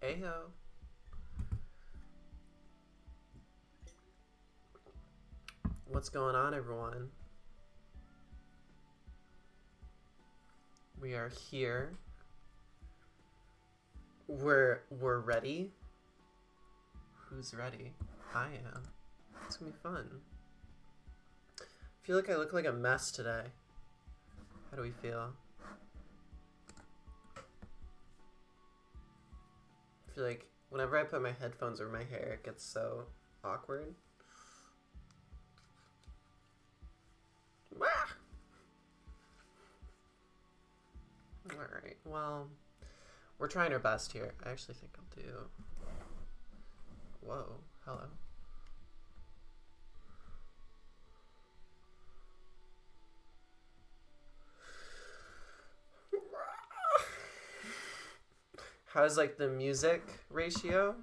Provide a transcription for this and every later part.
Heyo. What's going on, everyone? We are here. We're ready. Who's ready? I am. It's gonna be fun. I feel like I look like a mess today. How do we feel? I feel like whenever I put my headphones over my hair, it gets so awkward. Ah! Alright, well, we're trying our best here. I actually think I'll do... Whoa, hello. How's like the music ratio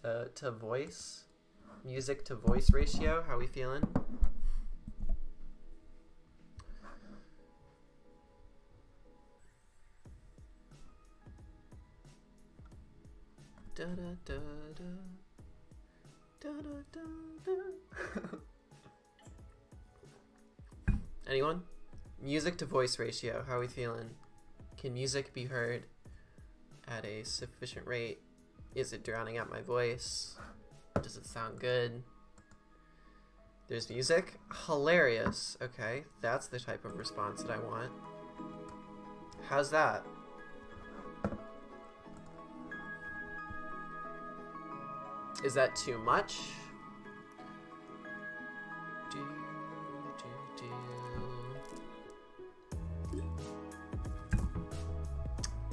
to voice? Music to voice ratio, how we feeling? Da, da, da, da. Da, da, da, da. Anyone? Music to voice ratio, how are we feeling? Can music be heard at a sufficient rate? Is it drowning out my voice? Does it sound good? There's music? Hilarious. Okay, that's the type of response that I want. How's that? Is that too much?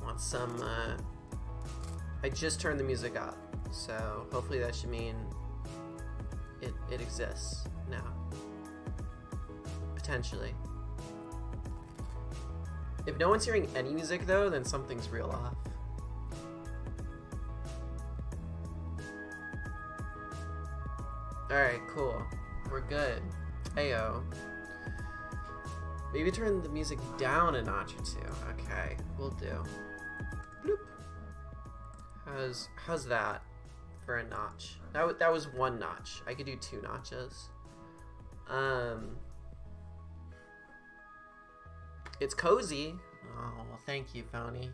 Want some, I just turned the music up, so hopefully that should mean it exists now. Potentially. If no one's hearing any music though, then something's real off. Alright, cool. We're good. Ayo. Maybe turn the music down a notch or two. Okay, we'll do. Bloop. How's that for a notch? That was one notch. I could do 2 notches. It's cozy. Oh, thank you, Phony.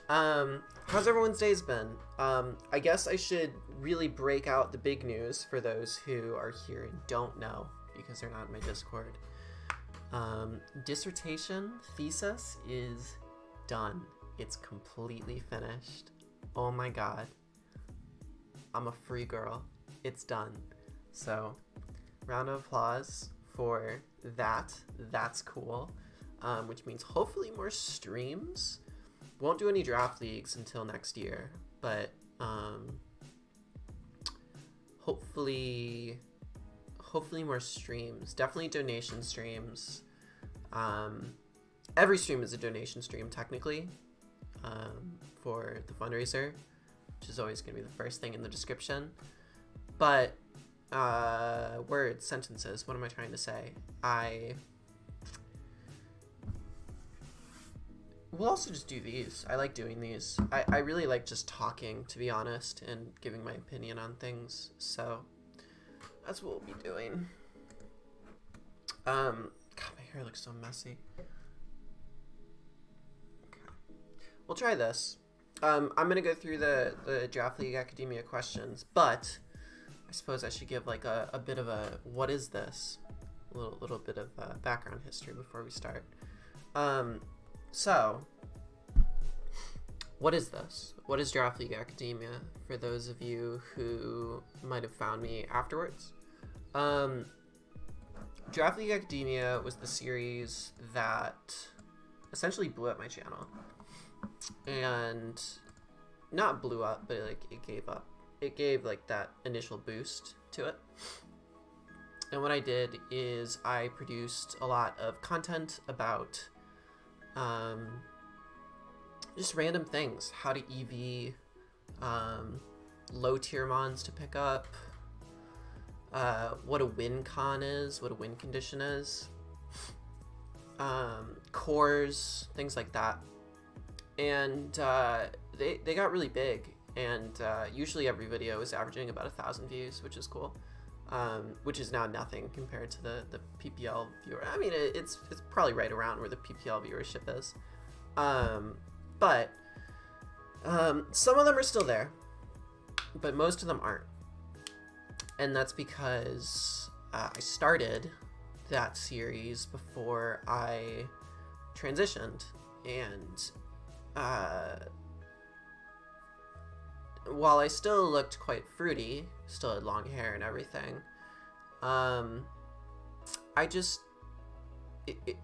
How's everyone's days been? I guess I should really break out the big news for those who are here and don't know because they're not in my Discord. Dissertation thesis is done. It's completely finished. Oh my god. I'm a free girl. It's done. So, round of applause for that. That's cool. Which means hopefully more streams. Won't do any draft leagues until next year, but hopefully more streams. Definitely donation streams. Every stream is a donation stream technically for the fundraiser, which is always going to be the first thing in the description. But words, sentences, what am I trying to say? We'll also just do these. I like doing these. I really like just talking, to be honest, and giving my opinion on things. So that's what we'll be doing. God, my hair looks so messy. Okay. We'll try this. I'm going to go through the Draft League Academia questions, but I suppose I should give like a bit of a, what is this? A little bit of background history before we start. So, what is this? What is Draft League Academia for those of you who might have found me afterwards? Draft League Academia was the series that essentially blew up my channel. And not blew up, but like it gave up. It gave like that initial boost to it. And what I did is I produced a lot of content about just random things, how to EV, low tier mons to pick up, what a win con is, what a win condition is, cores, things like that. And they got really big, and usually every video is averaging about 1,000 views, which is cool. Which is now nothing compared to the PPL viewer. I mean, it's probably right around where the PPL viewership is. But some of them are still there, but most of them aren't. And that's because I started that series before I transitioned, and while I still looked quite fruity, still had long hair and everything,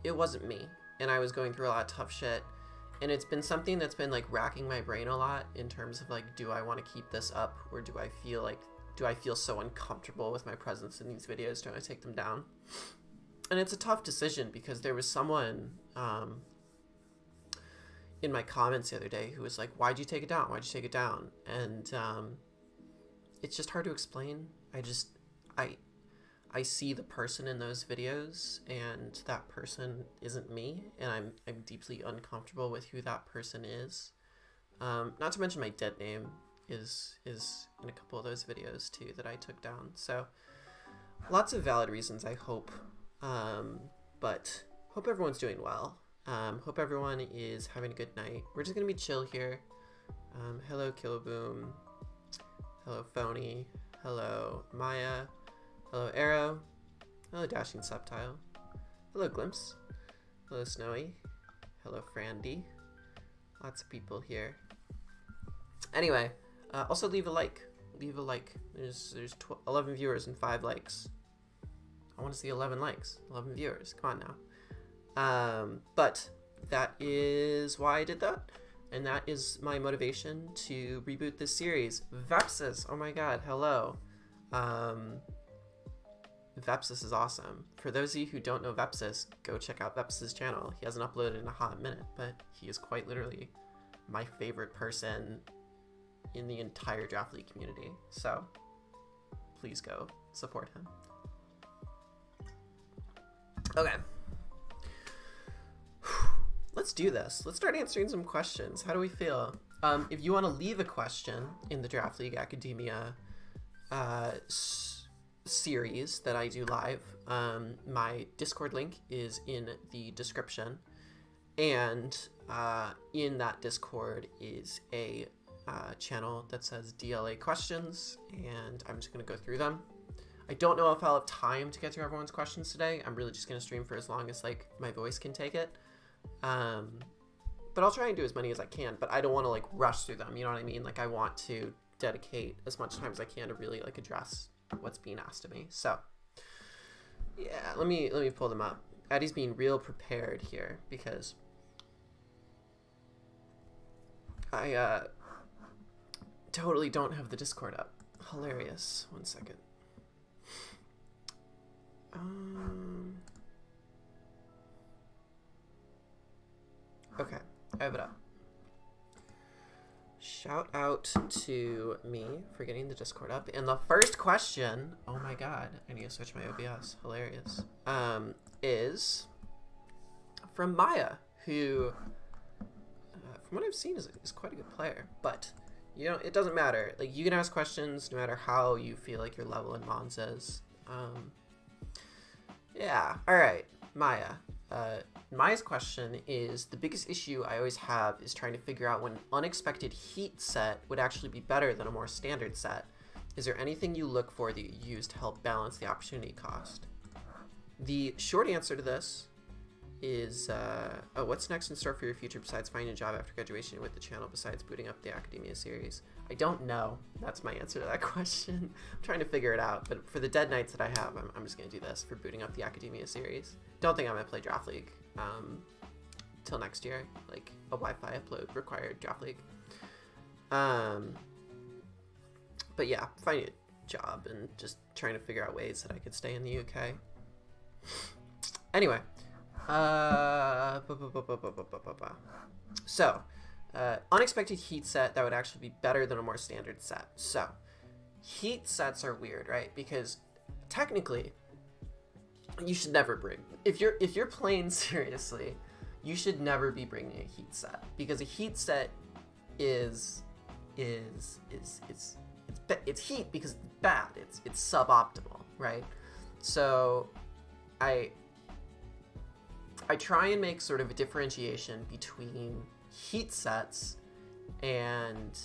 it wasn't me, and I was going through a lot of tough shit, and it's been something that's been like racking my brain a lot in terms of like, do I want to keep this up, or do I feel so uncomfortable with my presence in these videos, do I take them down? And it's a tough decision, because there was someone in my comments the other day who was like, why'd you take it down? Why'd you take it down? And it's just hard to explain. I see the person in those videos, and that person isn't me, and I'm deeply uncomfortable with who that person is. Not to mention my dead name is in a couple of those videos too that I took down. So lots of valid reasons, I hope. But hope everyone's doing well. Hope everyone is having a good night. We're just gonna be chill here. Hello Kiloboom. Hello Phony. Hello Maya. Hello Arrow. Hello Dashing Subtile. Hello Glimpse. Hello Snowy. Hello Frandy. Lots of people here. Anyway, also leave a like. Leave a like. There's 11 viewers and 5 likes. I want to see 11 likes. 11 viewers. Come on now. But that is why I did that. And that is my motivation to reboot this series. Vepsis. Oh my god. Hello. Vepsis is awesome. For those of you who don't know Vepsis, go check out Vepsis' channel. He hasn't uploaded in a hot minute, but he is quite literally my favorite person in the entire Draft League community. So please go support him. Okay. Let's do this. Let's start answering some questions. How do we feel? If you want to leave a question in the Draft League Academia series that I do live, my Discord link is in the description, and in that Discord is a channel that says DLA questions, and I'm just going to go through them. I don't know if I'll have time to get through everyone's questions today. I'm really just going to stream for as long as like my voice can take it. But I'll try and do as many as I can, but I don't want to like rush through them, you know what I mean? Like I want to dedicate as much time as I can to really like address what's being asked of me. So yeah, let me pull them up. Addie's being real prepared here because I totally don't have the Discord up. Hilarious. One second. Okay, I have it up. Shout out to me for getting the Discord up. And the first question, oh my god, I need to switch my OBS. Hilarious. Is from Maya, who, from what I've seen, is quite a good player. But, you know, it doesn't matter. Like, you can ask questions no matter how you feel like your level in Mons is. Yeah, alright, Maya. Maya's question is, the biggest issue I always have is trying to figure out when an unexpected heat set would actually be better than a more standard set. Is there anything you look for that you use to help balance the opportunity cost? The short answer to this is, what's next in store for your future besides finding a job after graduation with the channel, besides booting up the Academia series? I don't know. That's my answer to that question. I'm trying to figure it out, but for the dead nights that I have, I'm just going to do this for booting up the Academia series. Don't think I'm going to play Draft League till next year, like a Wi-Fi upload required Draft League. But yeah, finding a job and just trying to figure out ways that I could stay in the UK. Anyway, so unexpected heat set that would actually be better than a more standard set. So heat sets are weird, right? Because technically you should never bring, if you're playing seriously, you should never be bringing a heat set, because a heat set is it's heat because it's bad. It's suboptimal, right? So I try and make sort of a differentiation between heat sets and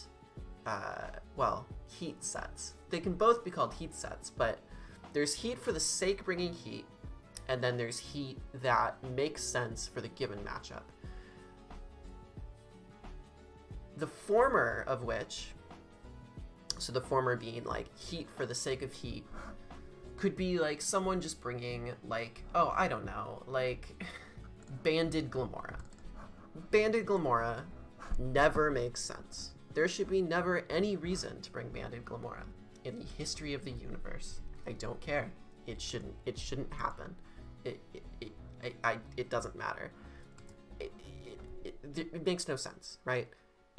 heat sets. They can both be called heat sets, but there's heat for the sake of bringing heat, and then there's heat that makes sense for the given matchup. The former of which, so the former being like heat for the sake of heat, could be like someone just bringing like, oh, I don't know, like Banded Glamora. Banded Glamora never makes sense. There should be never any reason to bring Banded Glamora in the history of the universe. I don't care. It shouldn't happen. It doesn't matter. It makes no sense, right?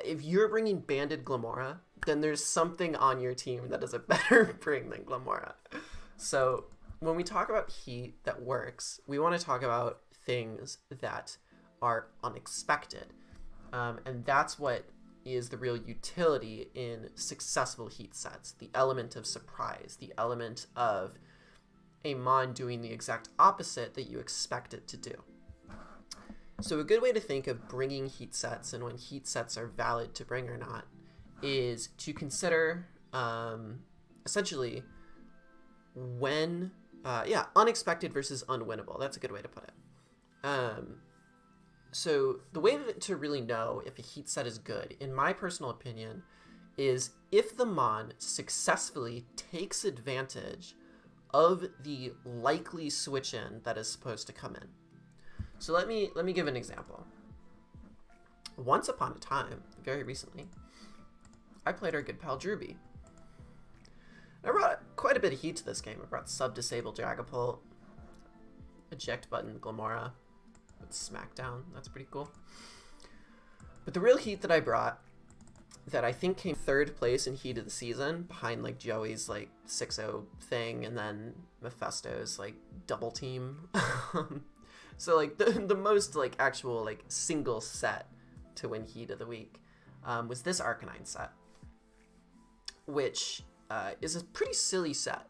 If you're bringing Banded Glamora, then there's something on your team that is a better bring than Glamora. So when we talk about heat that works, we want to talk about things that are unexpected. And that's what is the real utility in successful heat sets. The element of surprise, the element of a mon doing the exact opposite that you expect it to do. So a good way to think of bringing heat sets and when heat sets are valid to bring or not is to consider essentially when, unexpected versus unwinnable. That's a good way to put it. So the way to really know if a heat set is good, in my personal opinion, is if the mon successfully takes advantage of the likely switch in that is supposed to come in. So let me give an example. Once upon a time, very recently, I played our good pal Drewby. I brought quite a bit of heat to this game. I brought sub-disable Dragapult, eject button Glamora with Smackdown. That's pretty cool. But the real heat that I brought, that I think came third place in heat of the season, behind like Joey's like 6-0 thing, and then Mephisto's like double team. So like the most like actual like single set to win heat of the week was this Arcanine set, which is a pretty silly set.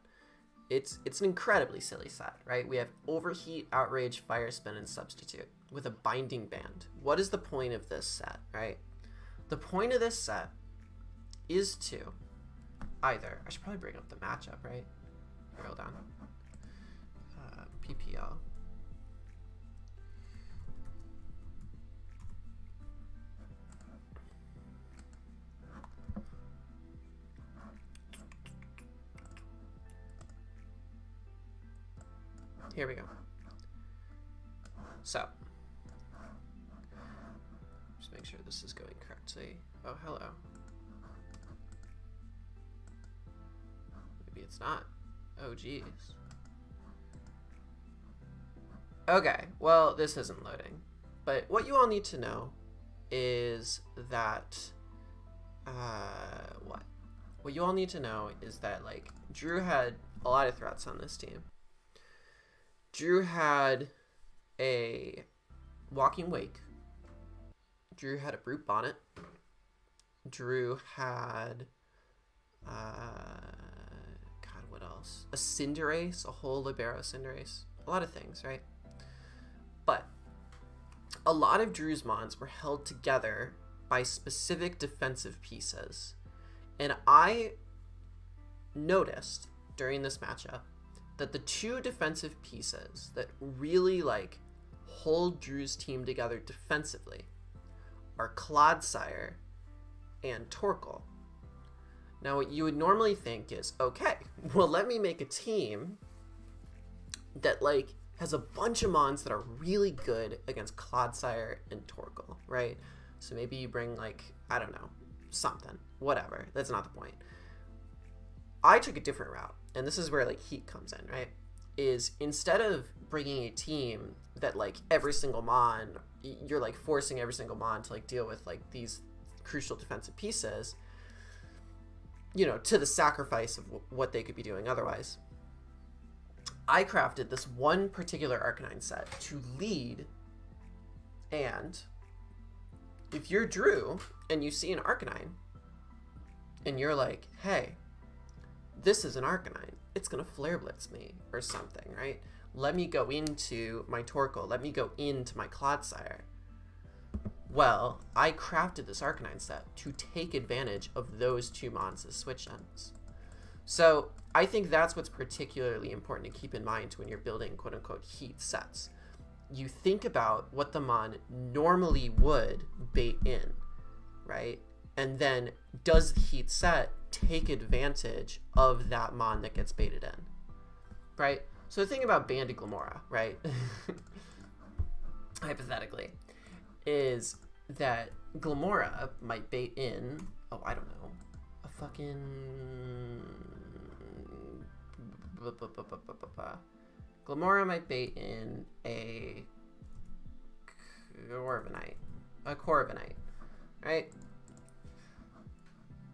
It's an incredibly silly set, right? We have Overheat, Outrage, Fire Spin, and Substitute with a Binding Band. What is the point of this set, right? The point of this set is to either, I should probably bring up the matchup, right? Here, hold on. PPL. Here we go. So, just make sure this is going correctly. Oh, hello. Maybe it's not. Oh, geez. Okay, well, this isn't loading. But what you all need to know is that, What you all need to know is that, like, Drew had a lot of threats on this team. Drew had a Walking Wake. Drew had a Brute Bonnet. Drew had, what else? A Cinderace, a whole Libero Cinderace. A lot of things, right? But a lot of Drew's mons were held together by specific defensive pieces. And I noticed during this matchup that the two defensive pieces that really like hold Drew's team together defensively are Clodsire and Torkoal. Now what you would normally think is, okay, well let me make a team that like has a bunch of mons that are really good against Clodsire and Torkoal, right? So maybe you bring like, I don't know, something, whatever. That's not the point. I took a different route, and this is where like heat comes in, right? Is instead of bringing a team that like every single mon, you're like forcing every single mon to like deal with like these crucial defensive pieces, you know, to the sacrifice of what they could be doing otherwise. I crafted this one particular Arcanine set to lead and if you're Drew and you see an Arcanine and you're like, hey, this is an Arcanine, it's gonna Flare Blitz me or something, right? Let me go into my Torkoal, let me go into my Clodsire. Well, I crafted this Arcanine set to take advantage of those two mons as switch ends. So I think that's what's particularly important to keep in mind when you're building quote-unquote heat sets. You think about what the mon normally would bait in, right? And then does the heat set take advantage of that mon that gets baited in, right? So the thing about Banded Glamora, right, hypothetically, is that Glamora might bait in, oh, I don't know, a fucking... Glamora might bait in a Corviknight, right?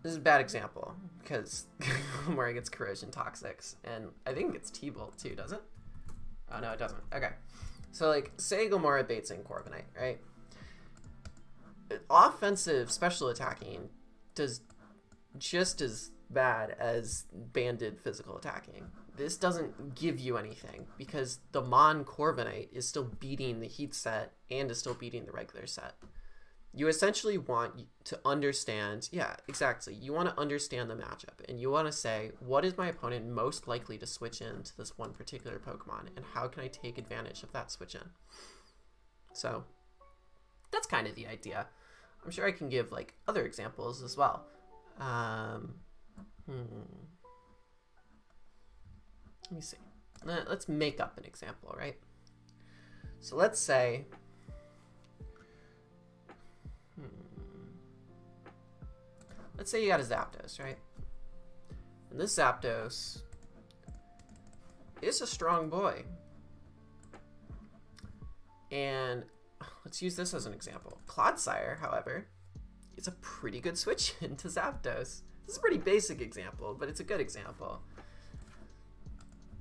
This is a bad example because Glamora gets Corrosion Toxics, and I think it's T-Bolt too, does it? Oh no, it doesn't. Okay, so like, say Glamora baits in Corviknight, right? Offensive special attacking does just as bad as banded physical attacking. This doesn't give you anything because the Mon Corviknight is still beating the heat set and is still beating the regular set. You essentially want to understand, yeah, exactly. You want to understand the matchup and you want to say, what is my opponent most likely to switch into this one particular Pokemon and how can I take advantage of that switch in? So that's kind of the idea. I'm sure I can give like other examples as well. Let me see. Let's make up an example, right? So let's say, let's say you got a Zapdos, right? And this Zapdos is a strong boy. And let's use this as an example. Clodsire, however, is a pretty good switch into Zapdos. This is a pretty basic example, but it's a good example.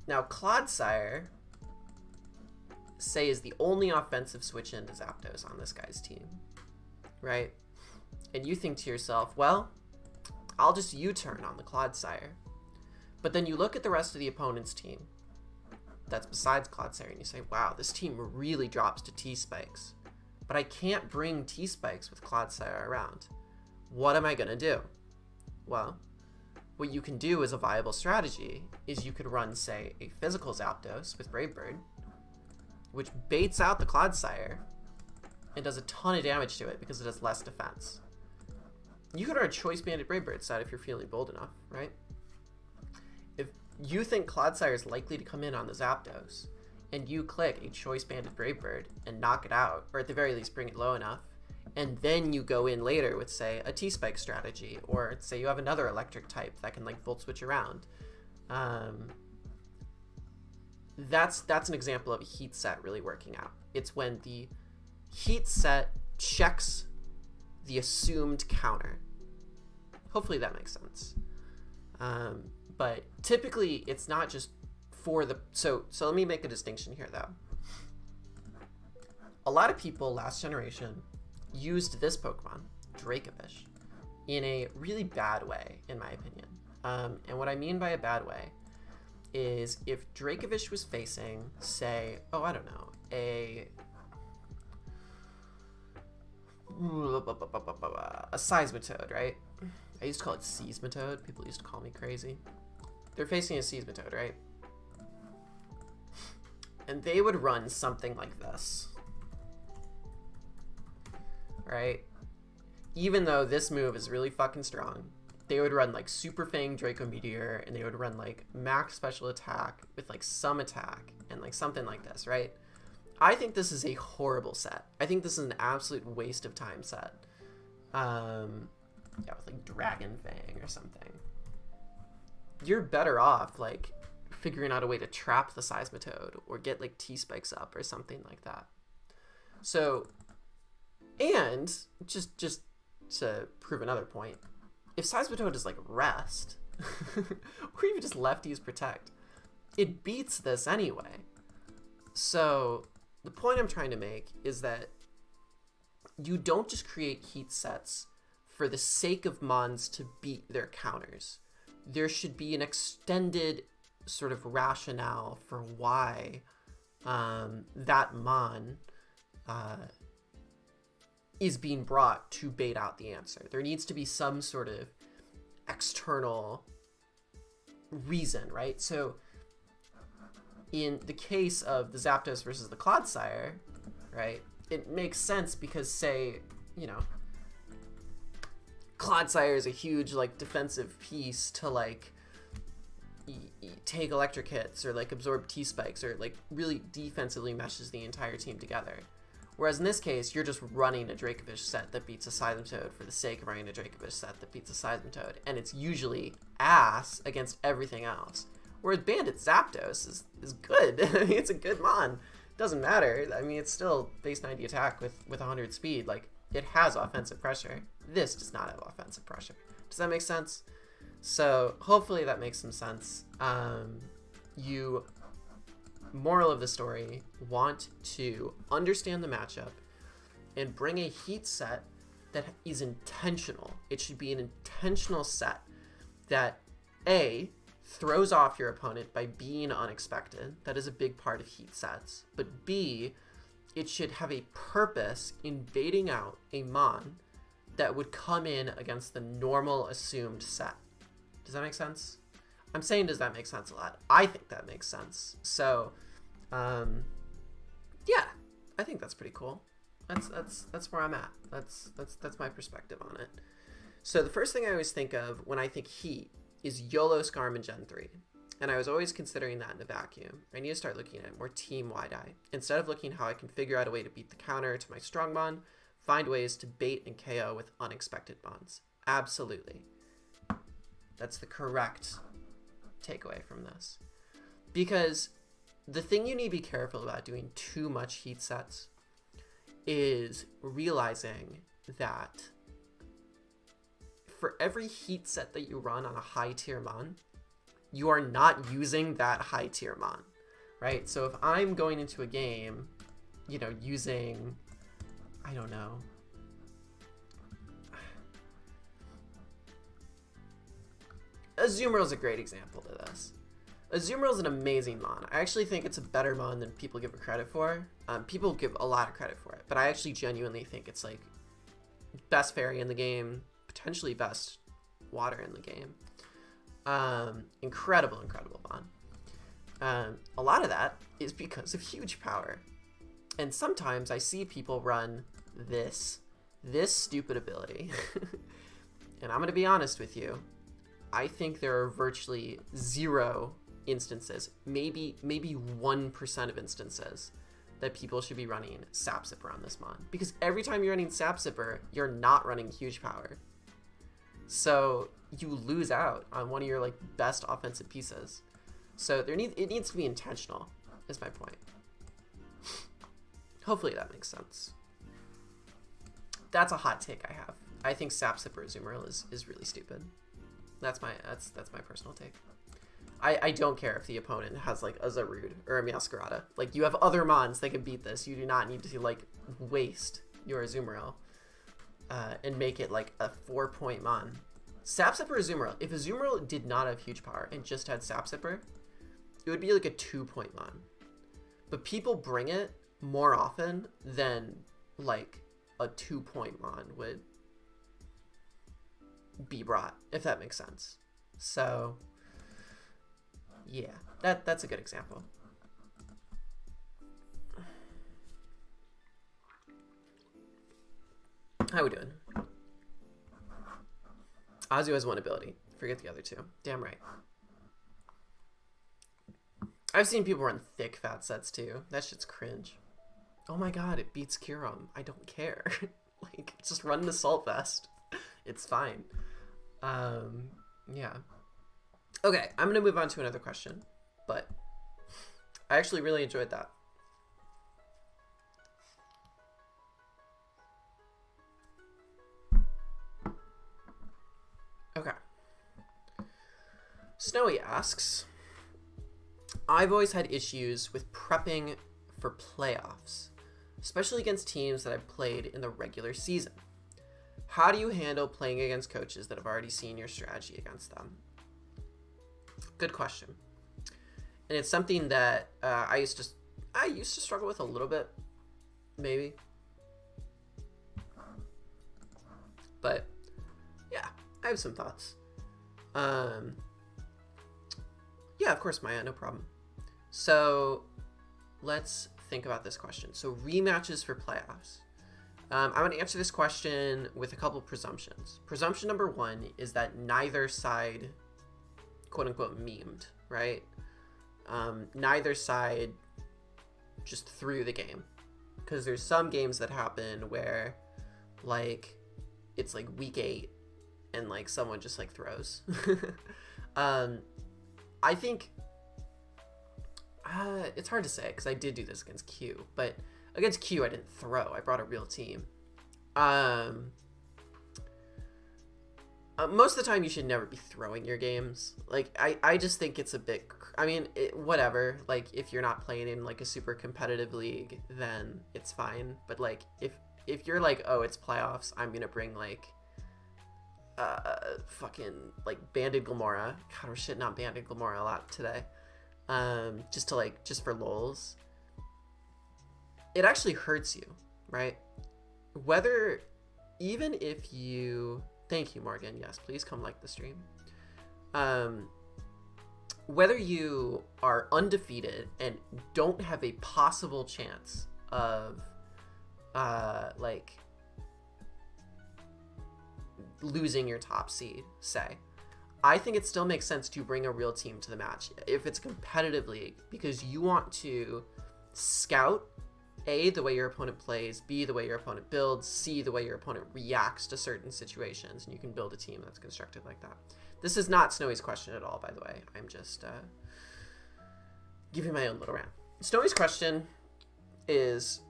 Now, Clodsire, say, is the only offensive switch into Zapdos on this guy's team, right? And you think to yourself, well, I'll just U-turn on the Clodsire. But then you look at the rest of the opponent's team that's besides Clodsire, and you say, wow, this team really drops to T-Spikes. But I can't bring T-Spikes with Clodsire around. What am I going to do? Well, what you can do as a viable strategy is you could run, say, a physical Zapdos with Brave Bird, which baits out the Clodsire and does a ton of damage to it because it has less defense. You could run a Choice Banded Brave Bird set if you're feeling bold enough, right? If you think Clodsire is likely to come in on the Zapdos, and you click a Choice Banded Brave Bird and knock it out, or at the very least bring it low enough, and then you go in later with, say, a T-Spike strategy, or say you have another electric type that can like Volt Switch around. That's an example of a heat set really working out. It's when the heat set checks the assumed counter. Hopefully that makes sense. But typically it's not just for the... So let me make a distinction here though. A lot of people last generation used this Pokemon, Dracovish, in a really bad way, in my opinion. And what I mean by a bad way is if Dracovish was facing, say, oh, I don't know, a Seismitoad, right? I used to call it Seismitoad. People used to call me crazy. They're facing a Seismitoad, right? And they would run something like this, right? Even though this move is really fucking strong, they would run like Super Fang Draco Meteor, and they would run like max special attack with like some attack and like something like this, right? I think this is a horrible set. I think this is an absolute waste of time set. Yeah, with like Dragon Fang or something. You're better off like figuring out a way to trap the Seismitoad or get like T-Spikes up or something like that. So, and just to prove another point, if Seismitoad is like Rest, or even just left use Protect, it beats this anyway. So the point I'm trying to make is that you don't just create heat sets for the sake of mons to beat their counters. There should be an extended sort of rationale for why that mon is being brought to bait out the answer. There needs to be some sort of external reason, right? So in the case of the Zapdos versus the Clodsire, right, it makes sense because, say, you know, Clodsire is a huge, like, defensive piece to, like, take electric hits or, like, absorb T-spikes, or, like, really defensively meshes the entire team together. Whereas in this case, you're just running a Dracovish set that beats a Seismitoad for the sake of running a Dracovish set that beats a Seismitoad, and it's usually ass against everything else. Whereas Bandit Zapdos is good. I mean, it's a good mon. Doesn't matter. I mean, it's still base 90 attack with 100 speed. Like, it has offensive pressure. This does not have offensive pressure. Does that make sense? So hopefully that makes some sense. You, moral of the story, want to understand the matchup and bring a heat set that is intentional. It should be an intentional set that, A, throws off your opponent by being unexpected. That is a big part of heat sets. But B, it should have a purpose in baiting out a mon that would come in against the normal assumed set. Does that make sense? I'm saying does that make sense a lot. I think that makes sense. So, yeah, I think that's pretty cool. That's where I'm at. That's my perspective on it. So the first thing I always think of when I think heat is YOLO Skarm in Gen 3. And I was always considering that in a vacuum. I need to start looking at it more team wide-eye. Instead of looking how I can figure out a way to beat the counter to my strong mon, find ways to bait and KO with unexpected mons. Absolutely. That's the correct takeaway from this. Because the thing you need to be careful about doing too much heat sets is realizing that for every heat set that you run on a high tier mon, you are not using that high tier mon, right? So if I'm going into a game, you know, using, I don't know, Azumarill is a great example to this. Azumarill is an amazing mon. I actually think it's a better mon than people give it credit for. People give a lot of credit for it, but I actually genuinely think it's like best fairy in the game, potentially best water in the game. Incredible mon. A lot of that is because of huge power. And sometimes I see people run this stupid ability. And I'm going to be honest with you. I think there are virtually 0 instances, maybe 1% of instances that people should be running Sap Zipper on this mon. Because every time you're running Sap Zipper, you're not running huge power. So you lose out on one of your like best offensive pieces. So it needs to be intentional, is my point. Hopefully that makes sense. That's a hot take I have. I think Sap Zipper Azumarill is really stupid. That's my personal take. I don't care if the opponent has like a Zarude or a Meowscarada. Like, you have other mons that can beat this. You do not need to like waste your Azumarill and make it like a 4-point mon. Sap Zipper Azumarill. If Azumarill did not have huge power and just had Sap Zipper, it would be like a 2-point mon. But people bring it more often than like a 2-point mon would be brought, if that makes sense. So yeah, that's a good example. How we doing? Azu has one ability. Forget the other 2. Damn right. I've seen people run thick fat sets too. That shit's cringe. Oh my god, it beats Kyurem. I don't care. Like, just run an Assault Vest. It's fine. Yeah. Okay, I'm gonna move on to another question, but I actually really enjoyed that. Okay. Snowy asks, I've always had issues with prepping for playoffs. especially against teams that I've played in the regular season. How do you handle playing against coaches that have already seen your strategy against them? Good question. And it's something that I used to struggle with a little bit, maybe. But yeah, I have some thoughts. Yeah, of course, Maya, no problem. So let's think about this question. So rematches for playoffs. I'm going to answer this question with a couple presumptions. Presumption number one is that neither side, quote unquote, memed, right? Neither side just threw the game. Because there's some games that happen where, like, it's like week 8 and, like, someone just, like, throws. I think it's hard to say because I did do this against Q, but against Q I didn't throw. I brought a real team. Most of the time you should never be throwing your games. Like, I just think it's a bit, I mean, whatever. Like, if you're not playing in, like, a super competitive league, then it's fine. But, like, if you're like, oh, it's playoffs, I'm gonna bring, like, fucking, like, Banded Glamora. God, we're shitting on Banded Glamora a lot today. Just for lols. It actually hurts you, right? Whether, even if you, thank you, Morgan, yes, please come like the stream. Whether you are undefeated and don't have a possible chance of, like, losing your top seed, say, I think it still makes sense to bring a real team to the match if it's a competitive league, because you want to scout A, the way your opponent plays, B, the way your opponent builds, C, the way your opponent reacts to certain situations, and you can build a team that's constructed like that. This is not Snowy's question at all, by the way. I'm just giving my own little rant. Snowy's question is,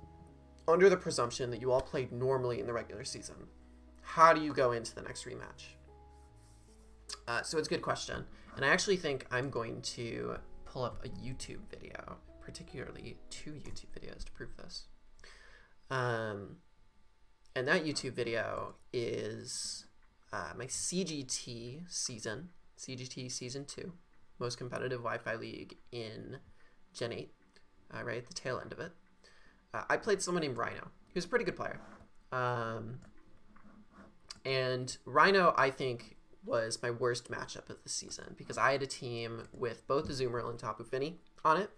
under the presumption that you all played normally in the regular season, how do you go into the next rematch? So it's a good question, and I actually think I'm going to pull up a YouTube video, particularly 2 YouTube videos to prove this. And that YouTube video is my CGT season 2, most competitive Wi-Fi league in Gen 8, right at the tail end of it. I played someone named Rhino. He was a pretty good player. And Rhino, I think, was my worst matchup of the season because I had a team with both Azumarill and Tapu Fini on it,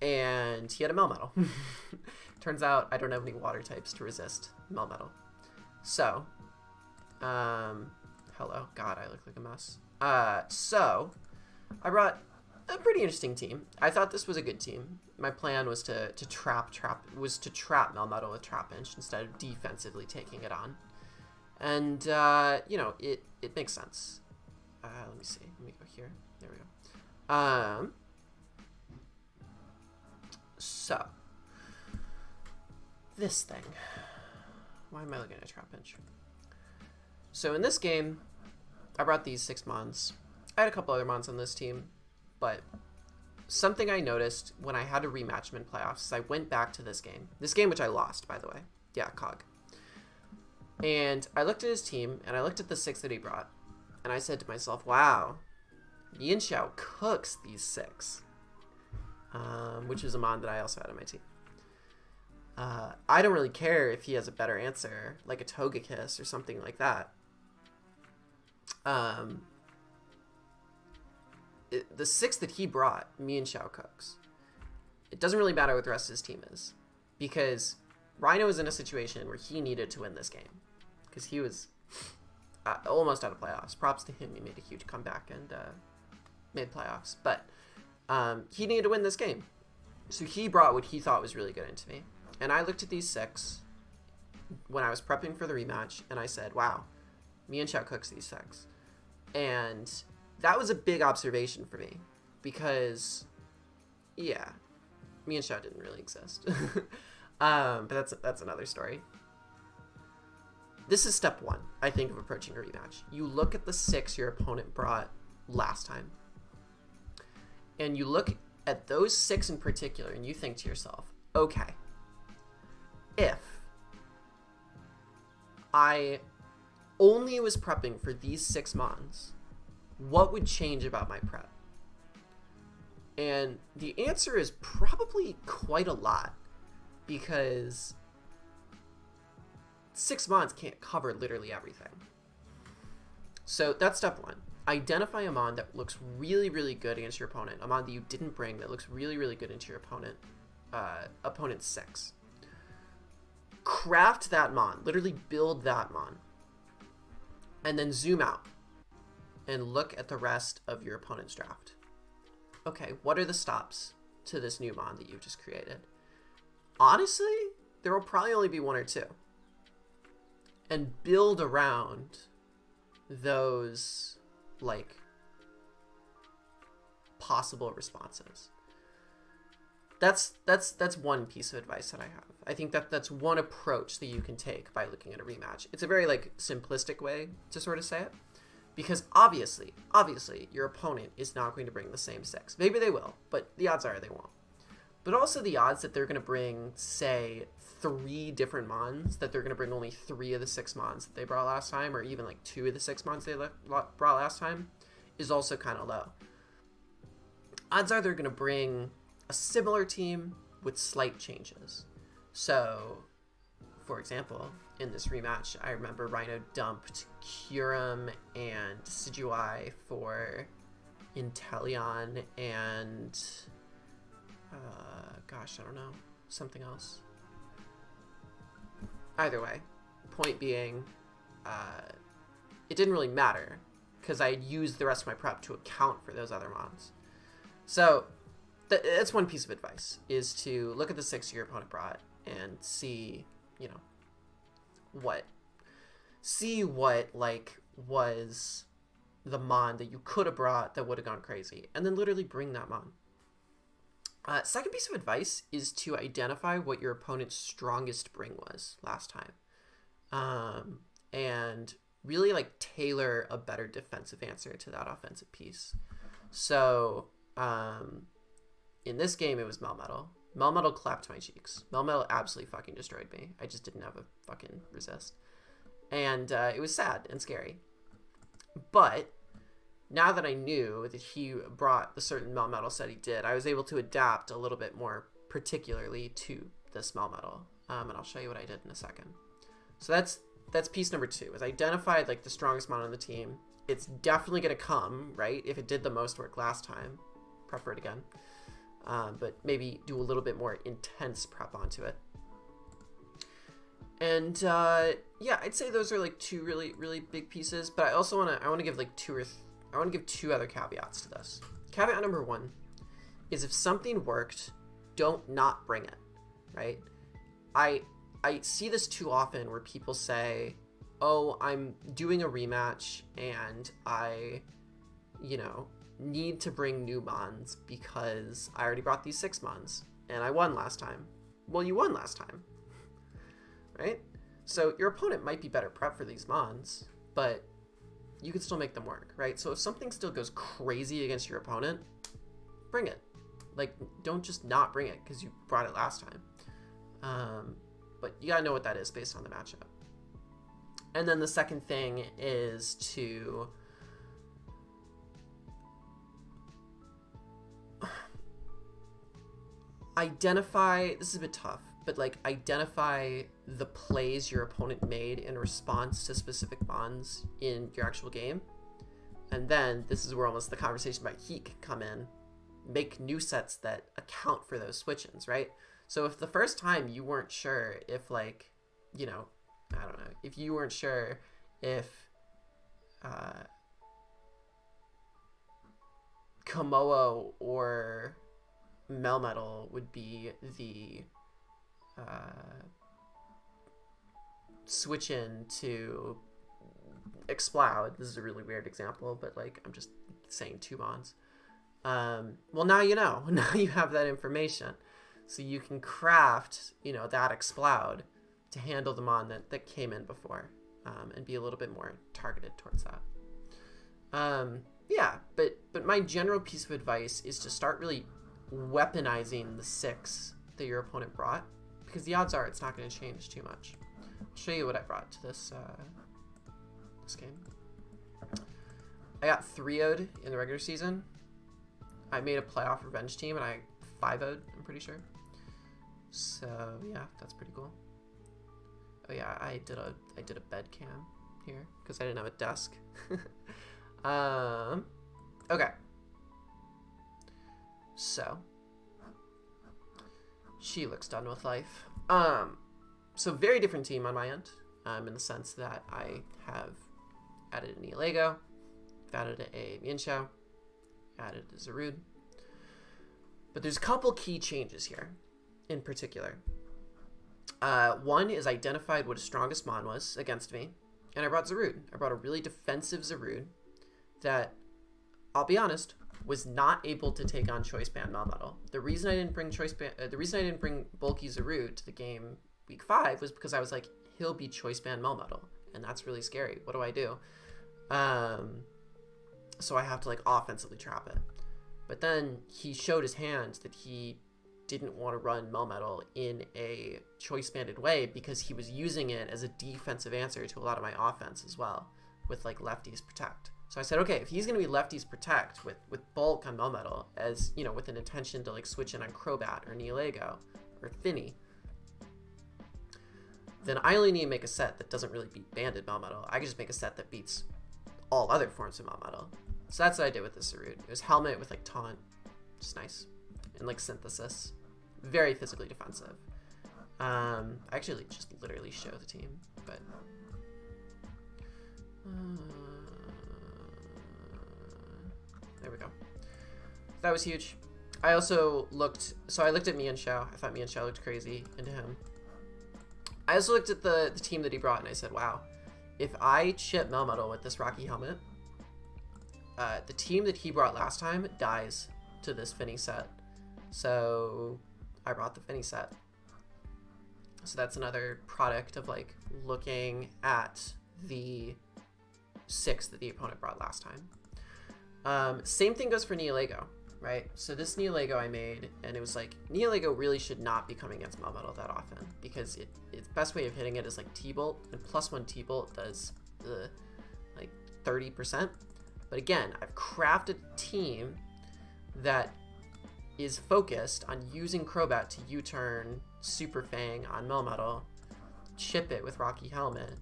and he had a Melmetal. Turns out I don't have any water types to resist Melmetal. So, hello. God, I look like a mess. So, I brought a pretty interesting team. I thought this was a good team. My plan was to trap Melmetal with Trap Inch instead of defensively taking it on. And, you know, it makes sense. Let me see. Let me go here. There we go. So, this thing. Why am I looking at Trap Inch? So, in this game, I brought these 6 mons. I had a couple other mons on this team, but something I noticed when I had to rematch them in playoffs is I went back to this game. This game, which I lost, by the way. Yeah, Cog. And I looked at his team, and I looked at the 6 that he brought, and I said to myself, wow, Yin Xiao cooks these 6, which is a mon that I also had on my team. I don't really care if he has a better answer, like a Togekiss or something like that. The 6 that he brought, Yin Xiao cooks. It doesn't really matter what the rest of his team is, because Rhino was in a situation where he needed to win this game because he was almost out of playoffs. Props to him. He made a huge comeback and made playoffs. But he needed to win this game. So he brought what he thought was really good into me. And I looked at these 6 when I was prepping for the rematch, and I said, wow, Yin Xiao cooks these 6. And that was a big observation for me because, yeah, Yin Xiao didn't really exist. But that's another story. This is step 1, I think, of approaching a rematch. You look at the 6 your opponent brought last time, and you look at those 6 in particular, and you think to yourself, okay, if I only was prepping for these 6 mons, what would change about my prep? And the answer is probably quite a lot, because 6 mons can't cover literally everything. So that's step 1. Identify a mon that looks really, really good against your opponent. A mon that you didn't bring that looks really, really good into your opponent's 6. Craft that mon. Literally build that mon. And then zoom out and look at the rest of your opponent's draft. Okay, what are the stops to this new mon that you've just created? Honestly, there will probably only be 1 or 2. And build around those, like, possible responses. That's one piece of advice that I have. I think that's one approach that you can take by looking at a rematch. It's a very, like, simplistic way to sort of say it, because obviously your opponent is not going to bring the same 6. Maybe they will, but the odds are they won't. But also the odds that they're going to bring, say, 3 different mons, that they're going to bring only 3 of the 6 mons that they brought last time, or even like 2 of the 6 mons they brought last time, is also kind of low. Odds are they're going to bring a similar team with slight changes. So, for example, in this rematch, I remember Rhino dumped Curum and Decidueye for Inteleon and, gosh, I don't know, something else. Either way, point being, it didn't really matter, because I used the rest of my prep to account for those other mons. So, that's one piece of advice, is to look at the 6 your opponent brought and see, you know, what like was the mon that you could have brought that would have gone crazy, and then literally bring that mon. Second piece of advice is to identify what your opponent's strongest bring was last time, and really like tailor a better defensive answer to that offensive piece. So in this game, it was Melmetal. Melmetal clapped my cheeks. Melmetal absolutely fucking destroyed me. I just didn't have a fucking resist. And it was sad and scary. But now that I knew that he brought the certain Melmetal set he did, I was able to adapt a little bit more particularly to this Melmetal. And I'll show you what I did in a second. So that's piece number 2, is identified like the strongest mon on the team. It's definitely going to come, right? If it did the most work last time, prep for it again. But maybe do a little bit more intense prep onto it. And yeah, I'd say those are like 2 really, really big pieces. But I also want to give like 2 other caveats to this. Caveat number 1 is, if something worked, don't not bring it, right? I see this too often where people say, oh, I'm doing a rematch and I, you know, need to bring new mons because I already brought these 6 mons and I won last time. Well, you won last time, right? So your opponent might be better prepped for these mons, but you can still make them work, right? So if something still goes crazy against your opponent, bring it. Like, don't just not bring it because you brought it last time. But you gotta know what that is based on the matchup. And then the second thing is to identify, this is a bit tough, but like identify the plays your opponent made in response to specific mons in your actual game. And then this is where almost the conversation about heat can come in. Make new sets that account for those switch-ins, right? So if the first time you weren't sure if, like, you know, I don't know, if you weren't sure if Komodo or Melmetal would be the switch in to Exploud. This is a really weird example, but like I'm just saying 2 mons. Well, now you know. Now you have that information, so you can craft, you know, that Exploud to handle the mon that came in before, and be a little bit more targeted towards that. Yeah, but my general piece of advice is to start really weaponizing the 6 that your opponent brought, because the odds are it's not going to change too much. I'll show you what I brought to this this game. I got 3-0'd in the regular season. I made a playoff revenge team and I 5-0'd, I'm pretty sure. So yeah, that's pretty cool. Oh yeah, I did a bed cam here because I didn't have a desk. Okay. So she looks done with life. So very different team on my end, in the sense that I have added a Lego, added a Mienshao, added a Zarude. But there's a couple key changes here in particular. One is identified what his strongest mon was against me, and I brought Zarude. I brought a really defensive Zarude that, I'll be honest, was not able to take on Choice Band Melmetal. The reason I didn't bring bulky Zarude to the game week 5 was because I was like, he'll be Choice Band Melmetal, and that's really scary. What do I do? So I have to like offensively trap it. But then he showed his hand that he didn't want to run Melmetal in a choice banded way because he was using it as a defensive answer to a lot of my offense as well, with like lefties protect. So I said, okay, if he's going to be lefties protect with bulk on Melmetal, as you know, with an intention to like switch in on Crobat or Neolego or Finny, then I only need to make a set that doesn't really beat banded Melmetal. I can just make a set that beats all other forms of Melmetal. So that's what I did with this Zarude. It was Helmet with like Taunt, just nice, and like Synthesis, very physically defensive. I actually just literally show the team, but there we go. That was huge. I also looked, so I looked at Mienshao. I thought Mienshao looked crazy into him. I also looked at the team that he brought and I said, wow, if I chip Melmetal with this Rocky Helmet, the team that he brought last time dies to this Finny set. So I brought the Finny set. So that's another product of like looking at the 6 that the opponent brought last time. Same thing goes for Neolego, right? So this Neolego I made, and it was like, Neolego really should not be coming against Melmetal that often because its best way of hitting it is like T-Bolt, and +1 T-Bolt does like 30%. But again, I've crafted a team that is focused on using Crobat to U-turn Super Fang on Melmetal, chip it with Rocky Helmet,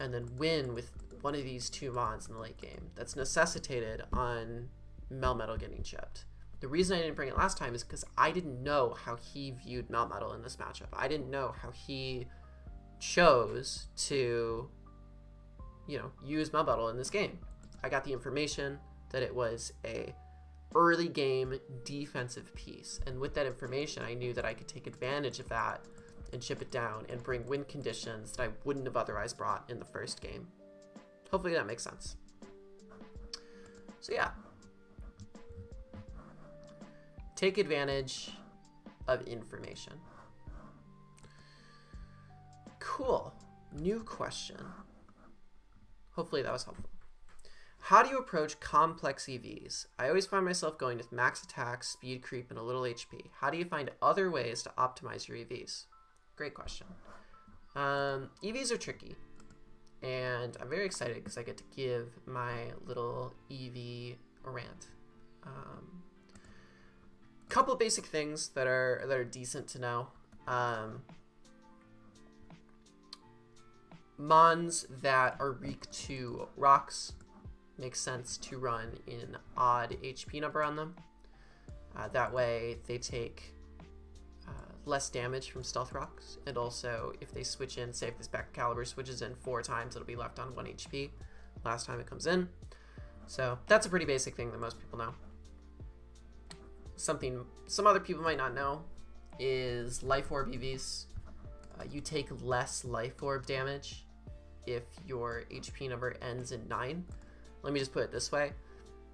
and then win with one of these 2 mons in the late game. That's necessitated on Melmetal getting chipped. The reason I didn't bring it last time is because I didn't know how he viewed Melmetal in this matchup. I didn't know how he chose to, you know, use Melmetal in this game. I got the information that it was a early game defensive piece, and with that information I knew that I could take advantage of that and chip it down and bring win conditions that I wouldn't have otherwise brought in the first game. Hopefully that makes sense. So yeah, take advantage of information. Cool. New question. Hopefully that was helpful. How do you approach complex EVs? I always find myself going with max attack, speed creep, and a little HP. How do you find other ways to optimize your EVs? Great question. EVs are tricky, and I'm very excited because I get to give my little EV a rant. Couple basic things that are decent to know. Mons that are weak to rocks makes sense to run in odd HP number on them. That way they take less damage from stealth rocks, and also if they switch in, say if this back caliber switches in 4 times, it'll be left on 1 HP last time it comes in. So that's a pretty basic thing that most people know. Something some other people might not know is Life Orb EVs. You take less Life Orb damage if your HP number ends in 9. Let me just put it this way.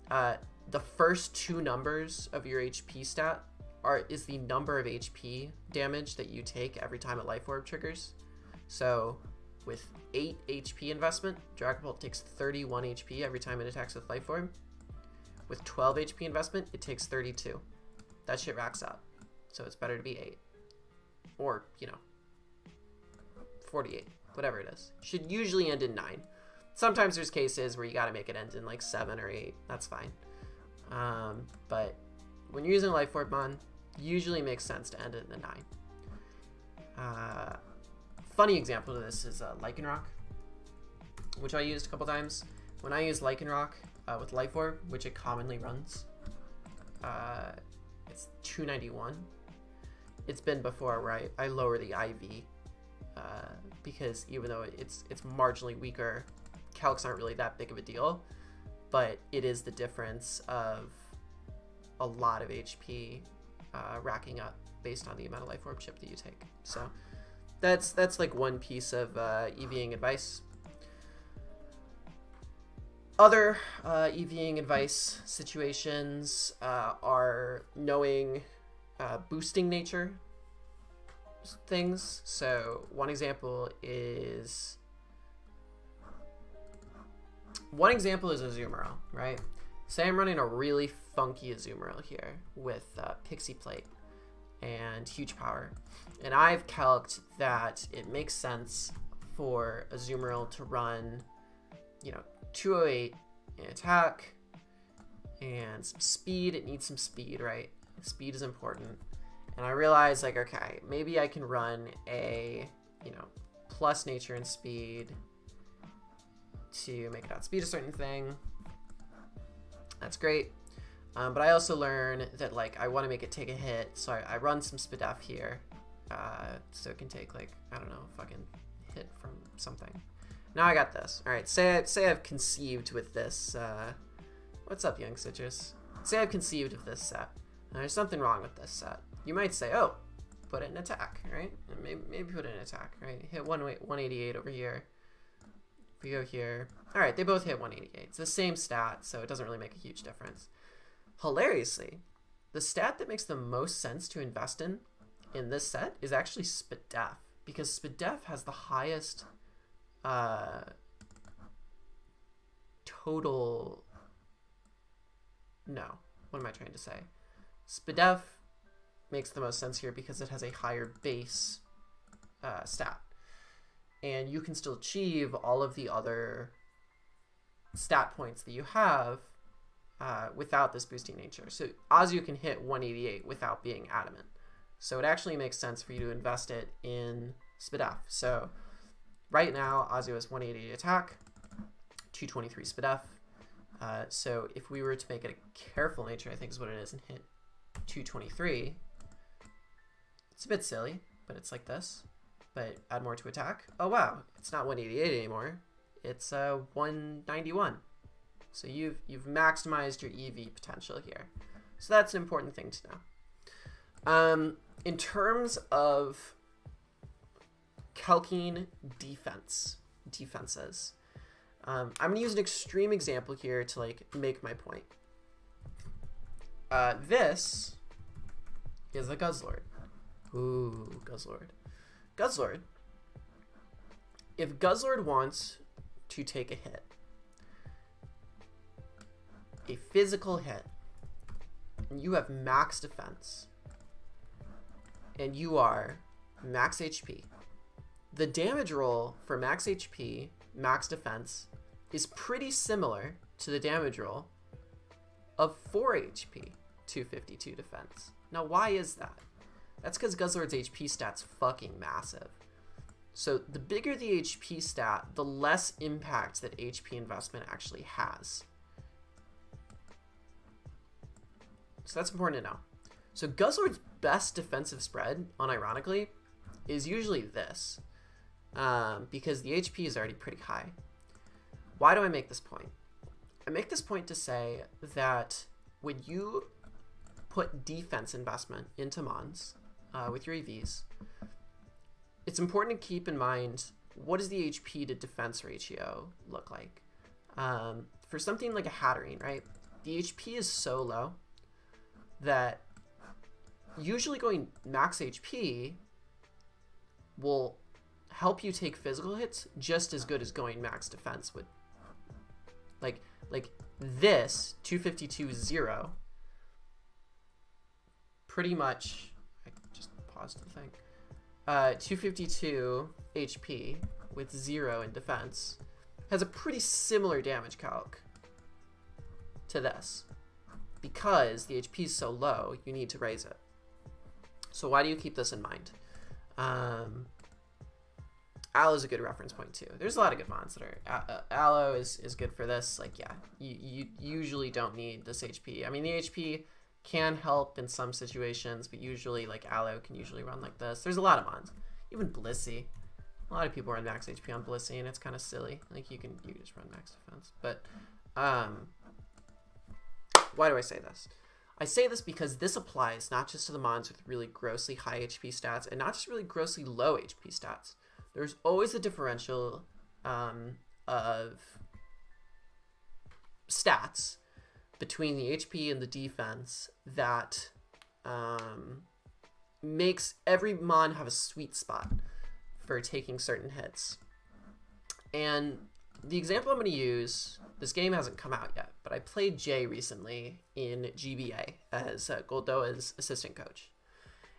The first 2 numbers of your HP stat is the number of HP damage that you take every time a Life Orb triggers. So with 8 HP investment, Dragapult takes 31 HP every time it attacks with Life Orb. With 12 HP investment, it takes 32. That shit racks up. So it's better to be 8. or, you know, 48, whatever it is. Should usually end in 9. Sometimes there's cases where you got to make it end in like 7 or 8. That's fine. But when you're using a life orb mon, usually makes sense to end it in the 9. Funny example of this is Lycanroc, which I used a couple times. When I use Lycanroc with life orb, which it commonly runs, it's 291. It's been before where I lower the IV because even though it's marginally weaker, calcs aren't really that big of a deal, but it is the difference of a lot of HP racking up based on the amount of life orb chip that you take. So that's like one piece of EVing advice. Other EVing advice situations are knowing boosting nature things. So one example is Azumarill, right? Say I'm running a really funky Azumarill here with Pixie Plate and huge power, and I've calced that it makes sense for Azumarill to run, you know, 208 in attack and some speed. It needs some speed, right? Speed is important. And I realized, like, okay, maybe I can run a, you know, plus nature and speed to make it outspeed a certain thing. That's great. But I also learned that, like, I want to make it take a hit, so I run some Spadef here. So it can take, like, I don't know, fucking hit from something. Now I got this. All right, say I've conceived with this. What's up, Young Citrus? Say I've conceived with this set. Now, there's something wrong with this set. You might say, oh, put it in attack, right? Maybe put it in attack, right? Hit 188 over here. If we go here, all right, they both hit 188. It's the same stat, so it doesn't really make a huge difference. Hilariously, the stat that makes the most sense to invest in this set is actually Spadef, because Spadef has the highest total. No, what am I trying to say? Spadef makes the most sense here because it has a higher base stat, and you can still achieve all of the other stat points that you have without this boosting nature. So Azu can hit 188 without being adamant. So it actually makes sense for you to invest it in Spadef. So right now, Azu has 188 attack, 223 Spadef. So if we were to make it a careful nature, I think is what it is, and hit 223, it's a bit silly, but it's like this. But add more to attack. Oh wow, it's not 188 anymore. It's 191. So you've maximized your EV potential here. So that's an important thing to know. In terms of calcing defenses, I'm gonna use an extreme example here to like make my point. This is a Guzzlord. Ooh, Guzzlord. Guzzlord. If Guzzlord wants to take a hit, a physical hit, and you have max defense, and you are max HP, the damage roll for max HP, max defense, is pretty similar to the damage roll of 4 HP, 252 defense. Now, why is that? That's because Guzzlord's HP stat's fucking massive. So the bigger the HP stat, the less impact that HP investment actually has. So that's important to know. So Guzzlord's best defensive spread, unironically, is usually this, because the HP is already pretty high. Why do I make this point? I make this point to say that when you put defense investment into Mons with your EVs, it's important to keep in mind, what does the HP to defense ratio look like? For something like a Hatterene, right? The HP is so low that usually going max HP will help you take physical hits just as good as going max defense would. Like this 252-0 pretty much, I just paused the thing. 252 HP with 0 in defense has a pretty similar damage calc to this. Because the HP is so low, you need to raise it. So why do you keep this in mind? Aloe is a good reference point too. There's a lot of good mons that are... Aloe is good for this. Like, yeah, you usually don't need this HP. I mean, the HP can help in some situations, but usually, like, Aloe can usually run like this. There's a lot of mons. Even Blissey. A lot of people run max HP on Blissey, and it's kind of silly. Like, you can just run max defense. But, why do I say this? I say this because this applies not just to the mons with really grossly high HP stats, and not just really grossly low HP stats. There's always a differential of stats between the HP and the defense that makes every mon have a sweet spot for taking certain hits. And the example I'm going to use, this game hasn't come out yet, but I played Jay recently in GBA as Goldoa's assistant coach.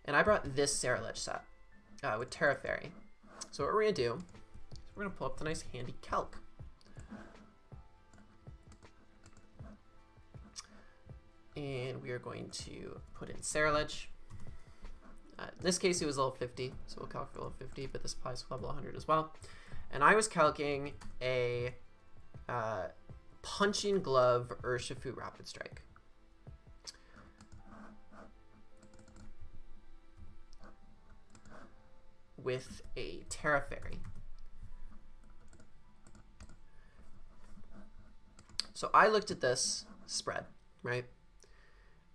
And I brought this Sarah Lich set with Terra Fairy. So what we're going to do is we're going to pull up the nice handy calc. And we are going to put in Sarah Lich. In this case, it was level 50, so we'll calc for level 50, but this applies to level 100 as well. And I was calcing a Punching Glove Urshifu Rapid Strike. With a Terra Fairy. So I looked at this spread, right?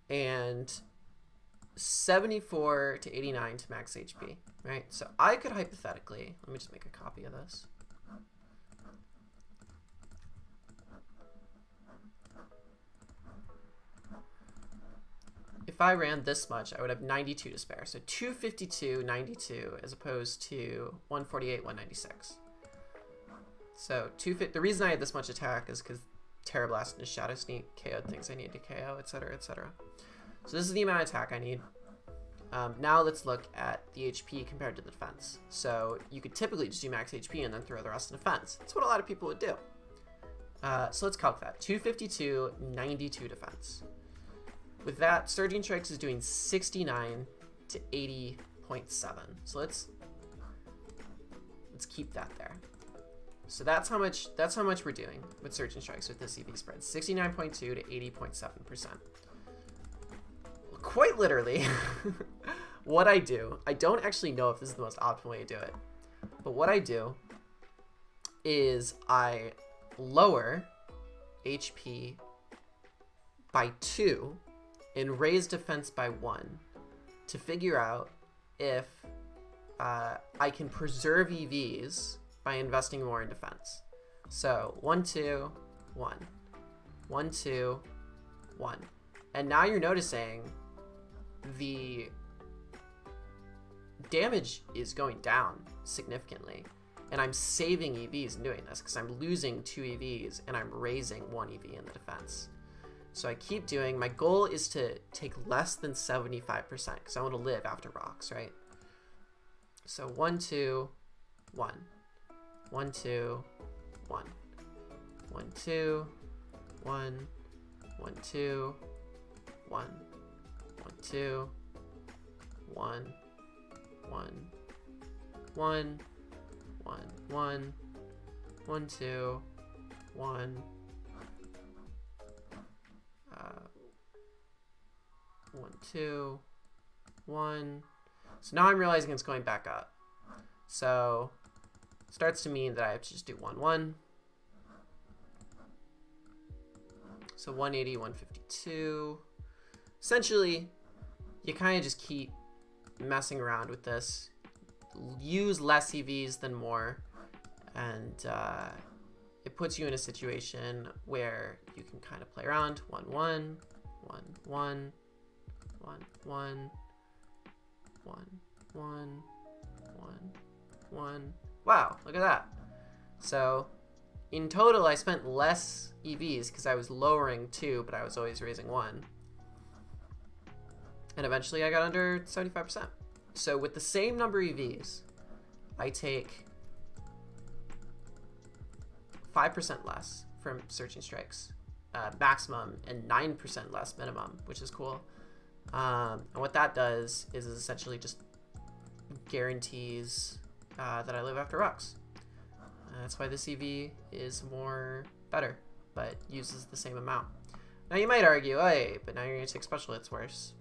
And 74 to 89 to max HP, right? So I could hypothetically, let me just make a copy of this. If I ran this much, I would have 92 to spare. So 252, 92, as opposed to 148, 196. So the reason I had this much attack is because Terra Blast and Shadow Sneak KO'd things I need to KO, etc., etc. So this is the amount of attack I need. Now let's look at the HP compared to the defense. So you could typically just do max HP and then throw the rest in defense. That's what a lot of people would do. So let's calc that. 252, 92 defense. With that, Surging Strikes is doing 69 to 80.7. So let's keep that there. So that's how much we're doing with Surging Strikes with this EV spread. 69.2 to 80.7%. Quite literally, what I do, I don't actually know if this is the most optimal way to do it, but what I do is I lower HP by 2 and raise defense by 1 to figure out if I can preserve EVs by investing more in defense. So 1, 2, 1, 1, 2, 1. And now you're noticing the damage is going down significantly. And I'm saving EVs in doing this because I'm losing 2 EVs and I'm raising 1 EV in the defense. So I keep doing, my goal is to take less than 75% because I want to live after rocks, right? So 1, 2, 1. 1, 2, 1. 1, 2, 1. 1, 2, 1. 1, 2, 1. 1. 1. 1. 1. 1, 2, 1. 1, 2, 1. So now I'm realizing it's going back up. So it starts to mean that I have to just do 1, 1. So 180, 152. Essentially, you kind of just keep messing around with this. Use less EVs than more. And it puts you in a situation where you can kind of play around. 1, 1, 1, 1. 1, 1, 1, 1, 1, 1. Wow, look at that. So in total, I spent less EVs because I was lowering 2, but I was always raising 1. And eventually I got under 75%. So with the same number of EVs, I take 5% less from searching strikes maximum and 9% less minimum, which is cool. And what that does is essentially just guarantees that I live after rocks. That's why this EV is better, but uses the same amount. Now you might argue, hey, but now you're gonna take special hits worse.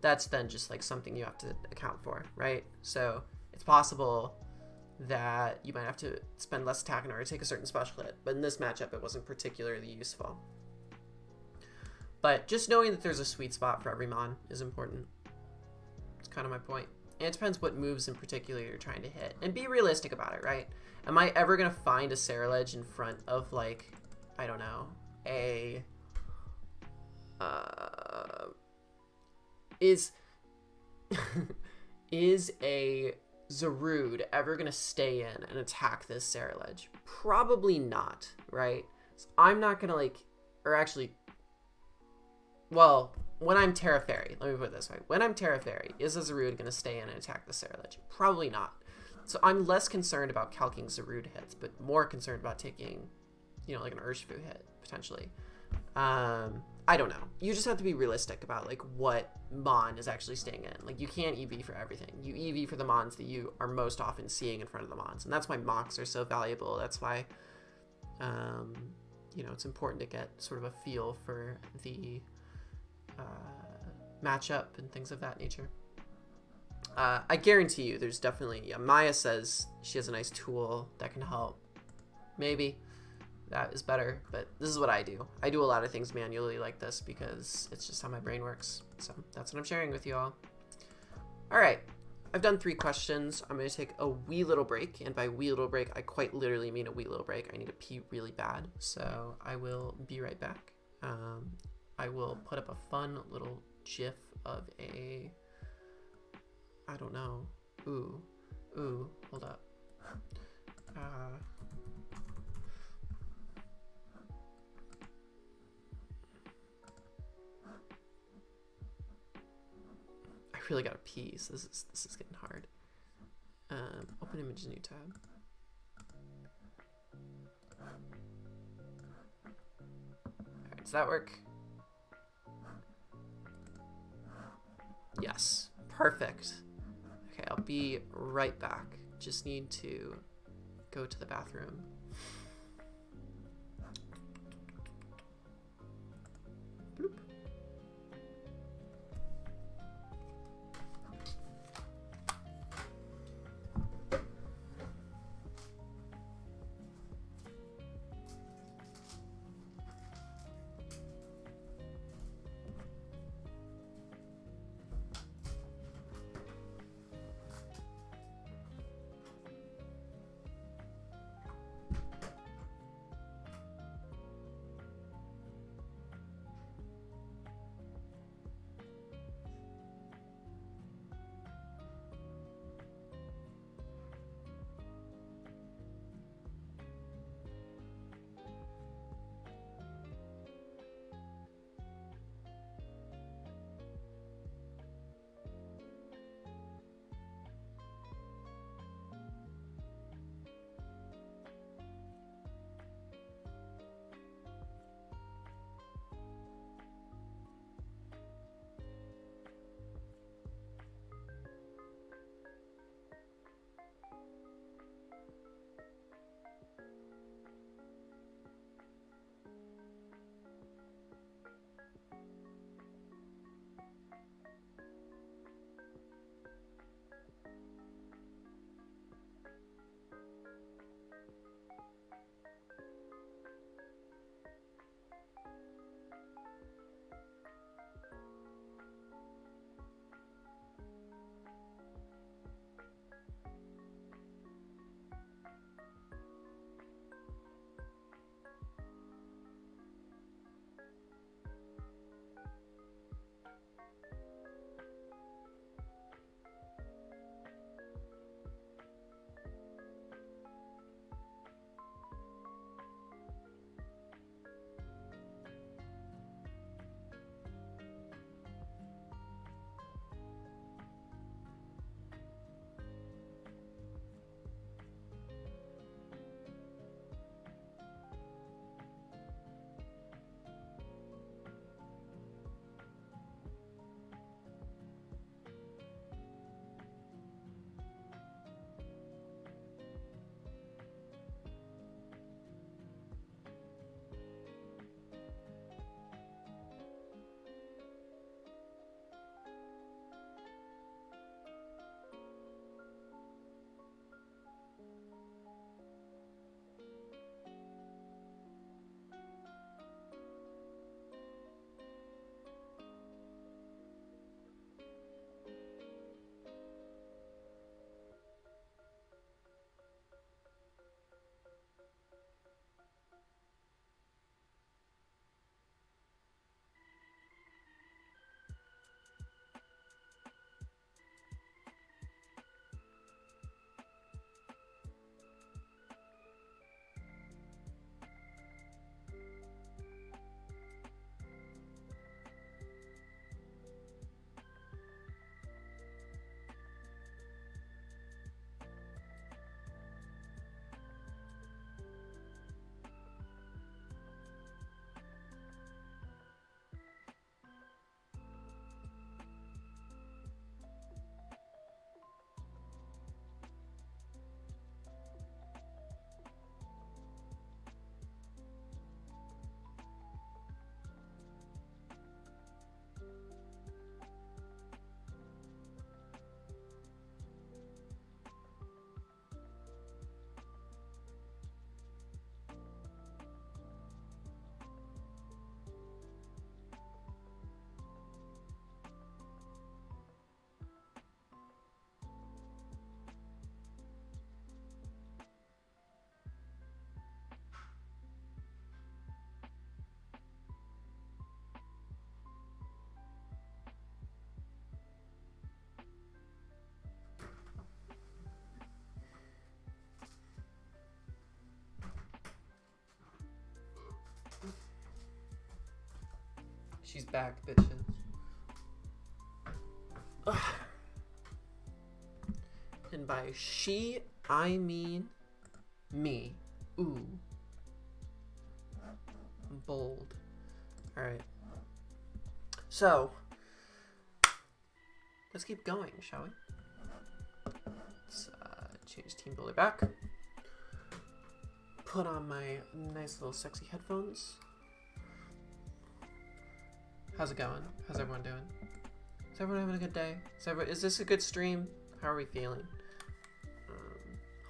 That's then just like something you have to account for, right? So it's possible that you might have to spend less attack in order to take a certain special hit, but in this matchup it wasn't particularly useful. But just knowing that there's a sweet spot for every mon is important. It's kind of my point. And it depends what moves in particular you're trying to hit. And be realistic about it, right? Am I ever going to find a Saraledge in front of, like, I don't know, is a Zarude ever going to stay in and attack this Saraledge? Probably not, right? So I'm not going to, like, or actually, well, when I'm Terra Fairy, let me put it this way. When I'm Terra Fairy, is a Zarude going to stay in and attack the Saraledge? Probably not. So I'm less concerned about calking Zarude hits, but more concerned about taking, you know, like an Urshifu hit, potentially. I don't know. You just have to be realistic about, like, what mon is actually staying in. Like, you can't EV for everything. You EV for the mons that you are most often seeing in front of the mons. And that's why mocks are so valuable. That's why, you know, it's important to get sort of a feel for the matchup and things of that nature. I guarantee you there's definitely, Maya says she has a nice tool that can help. Maybe that is better, but this is what I do. I do a lot of things manually like this because it's just how my brain works. So that's what I'm sharing with you all. All right, I've done 3 questions. I'm going to take a wee little break, and by wee little break, I quite literally mean a wee little break. I need to pee really bad, so I will be right back. I will put up a fun little GIF of a, I don't know, ooh, hold up. I really gotta pee, so this is getting hard. Open image, new tab. Alright, does that work? Yes, perfect. Okay, I'll be right back. Just need to go to the bathroom. Bloop. She's back, bitches. Ugh. And by she, I mean me. Ooh. I'm bold. Alright. So, let's keep going, shall we? Let's change team builder back. Put on my nice little sexy headphones. How's it going? How's everyone doing? Is everyone having a good day? Is this a good stream? How are we feeling?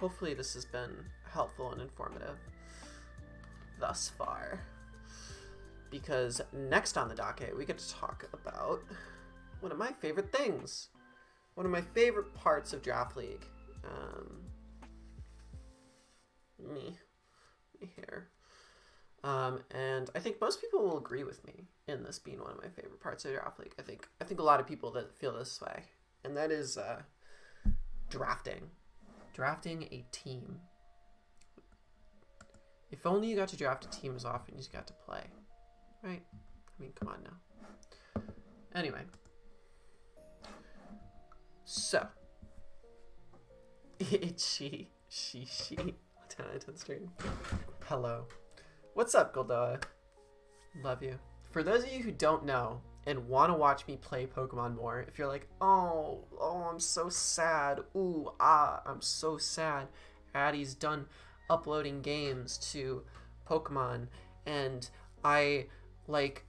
Hopefully this has been helpful and informative thus far. Because next on the docket, we get to talk about one of my favorite things. One of my favorite parts of Draft League. Me here. And I think most people will agree with me in this being one of my favorite parts of Draft League. I think a lot of people that feel this way. And that is drafting. Drafting a team. If only you got to draft a team as often as you got to play. Right? I mean, come on now. Anyway. So. It's she. 10 out of 10 stream. Hello. What's up, Goldoa? Love you. For those of you who don't know and want to watch me play Pokemon more, if you're like, oh, I'm so sad. Ooh, I'm so sad. Addie's done uploading games to Pokemon, and I, like,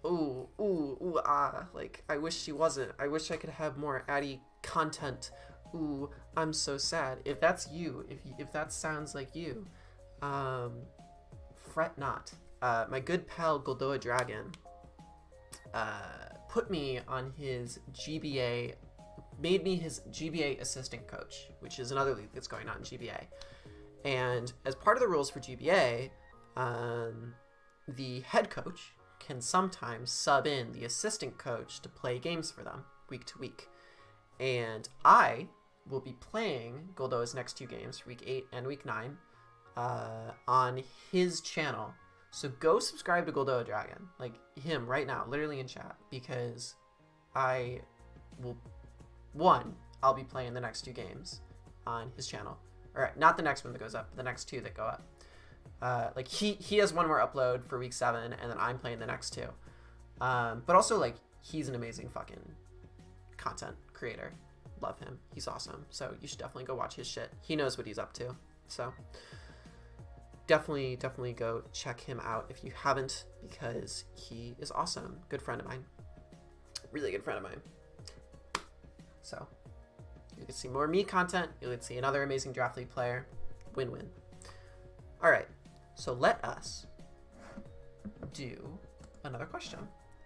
like, I wish she wasn't. I wish I could have more Addie content. Ooh, I'm so sad. If that's you, if that sounds like you, fret not. My good pal Goldoa Dragon put me on his GBA, made me his GBA assistant coach, which is another league that's going on in GBA. And as part of the rules for GBA, the head coach can sometimes sub in the assistant coach to play games for them week to week. And I will be playing Goldoa's next 2 games, week 8 and week 9, on his channel. So go subscribe to Goldoa Dragon, like him right now, literally in chat, because I will, I'll be playing the next 2 games on his channel. Or not the next one that goes up, but the next 2 that go up. Like he has one more upload for week 7, and then I'm playing the next 2. But also, like, he's an amazing fucking content creator. Love him. He's awesome. So you should definitely go watch his shit. He knows what he's up to. So definitely go check him out if you haven't, because he is awesome. Good friend of mine. Really good friend of mine. So you can see more me content. You can see another amazing Draft League player. Win-win. All right. So let us do another question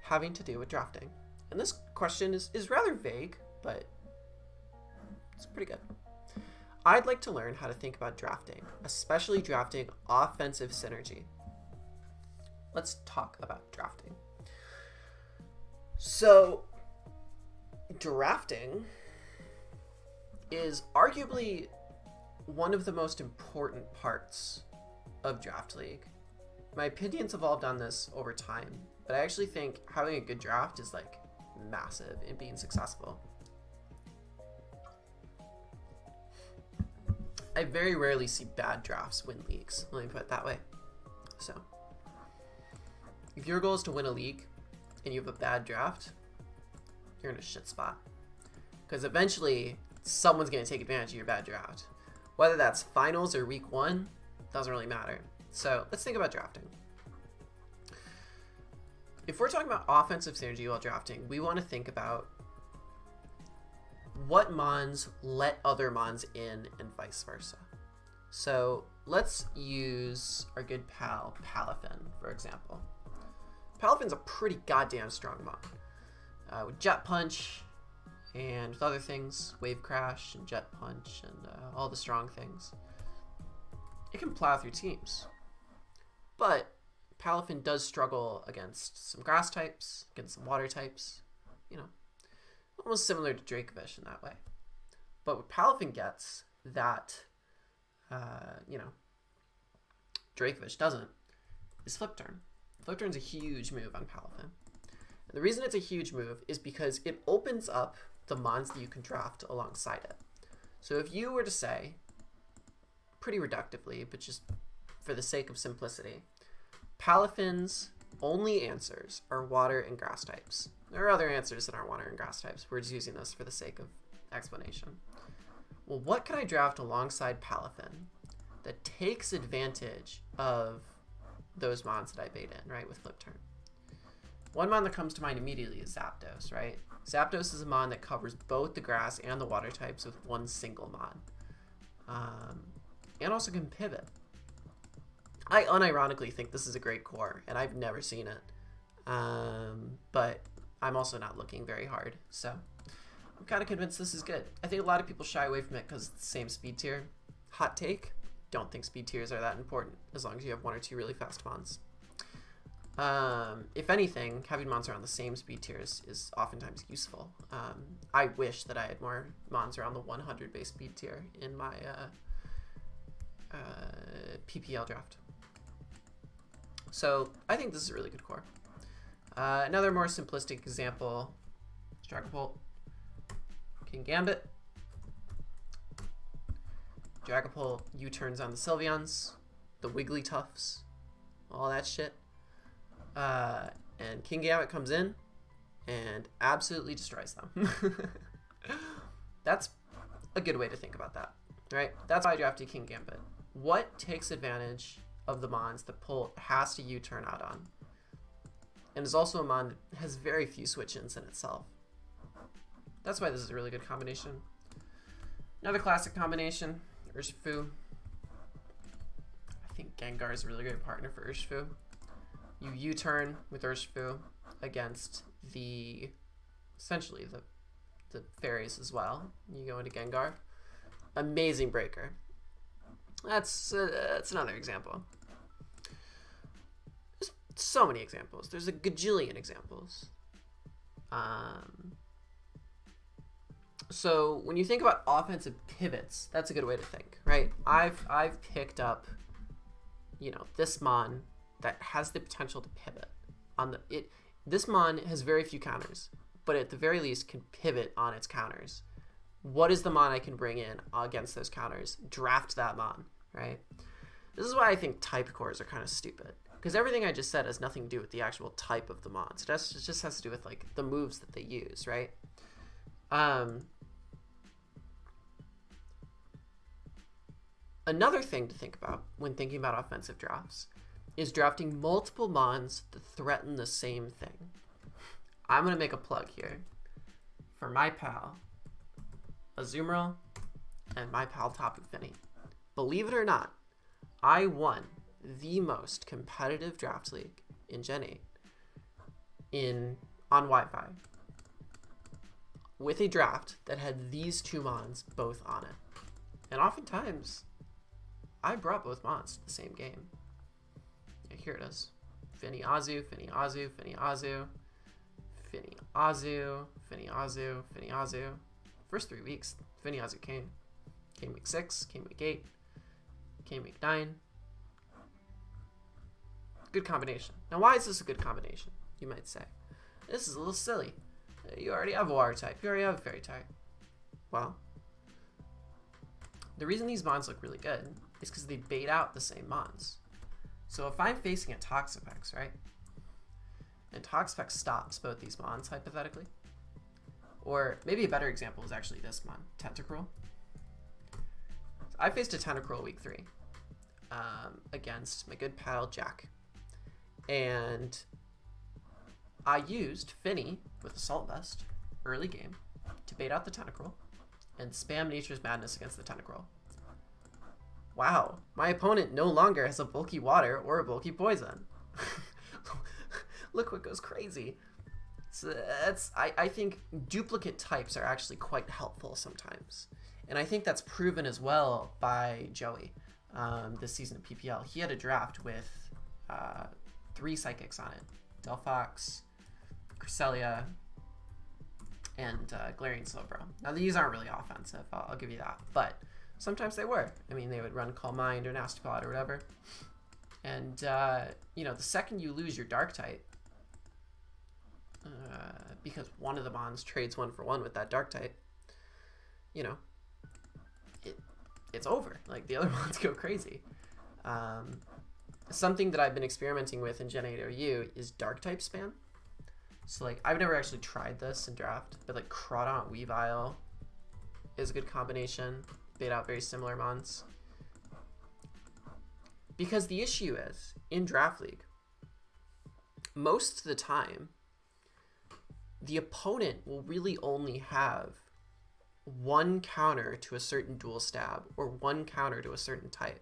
having to do with drafting. And this question is rather vague, but it's pretty good. I'd like to learn how to think about drafting, especially drafting offensive synergy. Let's talk about drafting. So, drafting is arguably one of the most important parts of Draft League. My opinion's evolved on this over time, but I actually think having a good draft is, like, massive in being successful. I very rarely see bad drafts win leagues, let me put it that way. So, if your goal is to win a league and you have a bad draft, you're in a shit spot. Because eventually, someone's going to take advantage of your bad draft. Whether that's finals or week 1, doesn't really matter. So, let's think about drafting. If we're talking about offensive synergy while drafting, we want to think about what mons let other mons in and vice versa. So let's use our good pal Palafin, for example. Palafin's a pretty goddamn strong mon. With Jet Punch and with other things, Wave Crash and Jet Punch and all the strong things, it can plow through teams. But Palafin does struggle against some grass types, against some water types, you know. Almost similar to Dracovish in that way. But what Palafin gets that, Dracovish doesn't, is Flip Turn. Flip Turn's a huge move on Palafin. And the reason it's a huge move is because it opens up the mons that you can draft alongside it. So if you were to say, pretty reductively, but just for the sake of simplicity, Palafin's only answers are water and grass types. There are other answers that aren't water and grass types. We're just using this for the sake of explanation. Well, what can I draft alongside Palafin that takes advantage of those mons that I bait in, right, with flip turn? One mon that comes to mind immediately is Zapdos, right? Zapdos is a mon that covers both the grass and the water types with one single mon. And also can pivot. I unironically think this is a great core, and I've never seen it. But I'm also not looking very hard, so I'm kind of convinced this is good. I think a lot of people shy away from it because it's the same speed tier. Hot take, don't think speed tiers are that important, as long as you have one or two really fast mons. If anything, having mons around the same speed tiers is oftentimes useful. I wish that I had more mons around the 100 base speed tier in my PPL draft. So I think this is a really good core. Another more simplistic example, Dragapult, King Gambit. Dragapult U-turns on the Sylveons, the Wigglytuffs, all that shit. And King Gambit comes in and absolutely destroys them. That's a good way to think about that, right? That's why I drafted King Gambit. What takes advantage of the mons that Pult has to U-turn out on? And is also a mon that has very few switch-ins in itself. That's why this is a really good combination. Another classic combination, Urshifu. I think Gengar is a really great partner for Urshifu. You U-turn with Urshifu against the, essentially the fairies as well. You go into Gengar. Amazing breaker. That's another example. There's so many examples. There's a gajillion examples. So when you think about offensive pivots, that's a good way to think, right? I've picked up, you know, this mon that has the potential to pivot on the this mon has very few counters, but at the very least can pivot on its counters. What is the mon I can bring in against those counters? Draft that mon, right? This is why I think type cores are kind of stupid, because everything I just said has nothing to do with the actual type of the mons. It just has to do with like the moves that they use, right? Another thing to think about when thinking about offensive drafts is drafting multiple mons that threaten the same thing. I'm going to make a plug here for my pal Azumarill and my pal Tapu Fini. Believe it or not, I won the most competitive draft league in Gen 8 on Wi-Fi with a draft that had these two mons both on it. And oftentimes, I brought both mons to the same game. Yeah, here it is. Fini Azu, Fini Azu, Fini Azu, Fini Azu, Fini Azu, Fini Azu. First 3 weeks, Fini Azu came. Came week 6, came week 8, came week 9. Good combination. Now, why is this a good combination, you might say? This is a little silly. You already have a water type. You already have a fairy type. Well, the reason these mons look really good is because they bait out the same mons. So if I'm facing a Toxapex, right? And Toxapex stops both these mons, hypothetically. Or maybe a better example is actually this mon, Tentacruel. So I faced a Tentacruel week 3 against my good pal Jack. And I used Fini with Assault Vest early game to bait out the Tentacruel and spam Nature's Madness against the Tentacruel. Wow, my opponent no longer has a bulky water or a bulky poison. Look what goes crazy. So I think duplicate types are actually quite helpful sometimes. And I think that's proven as well by Joey this season of PPL. He had a draft with 3 psychics on it. Delphox, Cresselia, and Galarian Slowbro. Now these aren't really offensive, I'll give you that, but sometimes they were. I mean, they would run Calm Mind or Nasty Plot or whatever. And, you know, the second you lose your Dark type, because one of the Mons trades 1-for-1 with that dark type, you know, it's over. Like, the other Mons go crazy. Something that I've been experimenting with in Gen 8 OU is dark type spam. So, like, I've never actually tried this in draft, but, like, Crawdaunt Weavile is a good combination. Bait out very similar Mons. Because the issue is, in Draft League, most of the time, the opponent will really only have one counter to a certain dual stab or one counter to a certain type.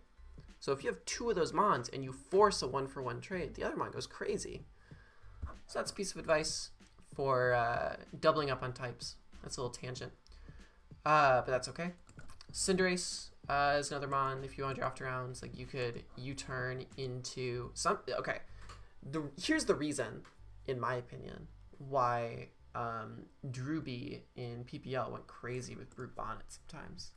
So if you have 2 of those Mons and you force a 1-for-1 trade, the other Mon goes crazy. So that's a piece of advice for doubling up on types. That's a little tangent. But that's okay. Cinderace is another Mon. If you want to draft around, like, you could U-turn into some. Okay, here's the reason, in my opinion, why Drewby in PPL went crazy with Brute Bonnet sometimes.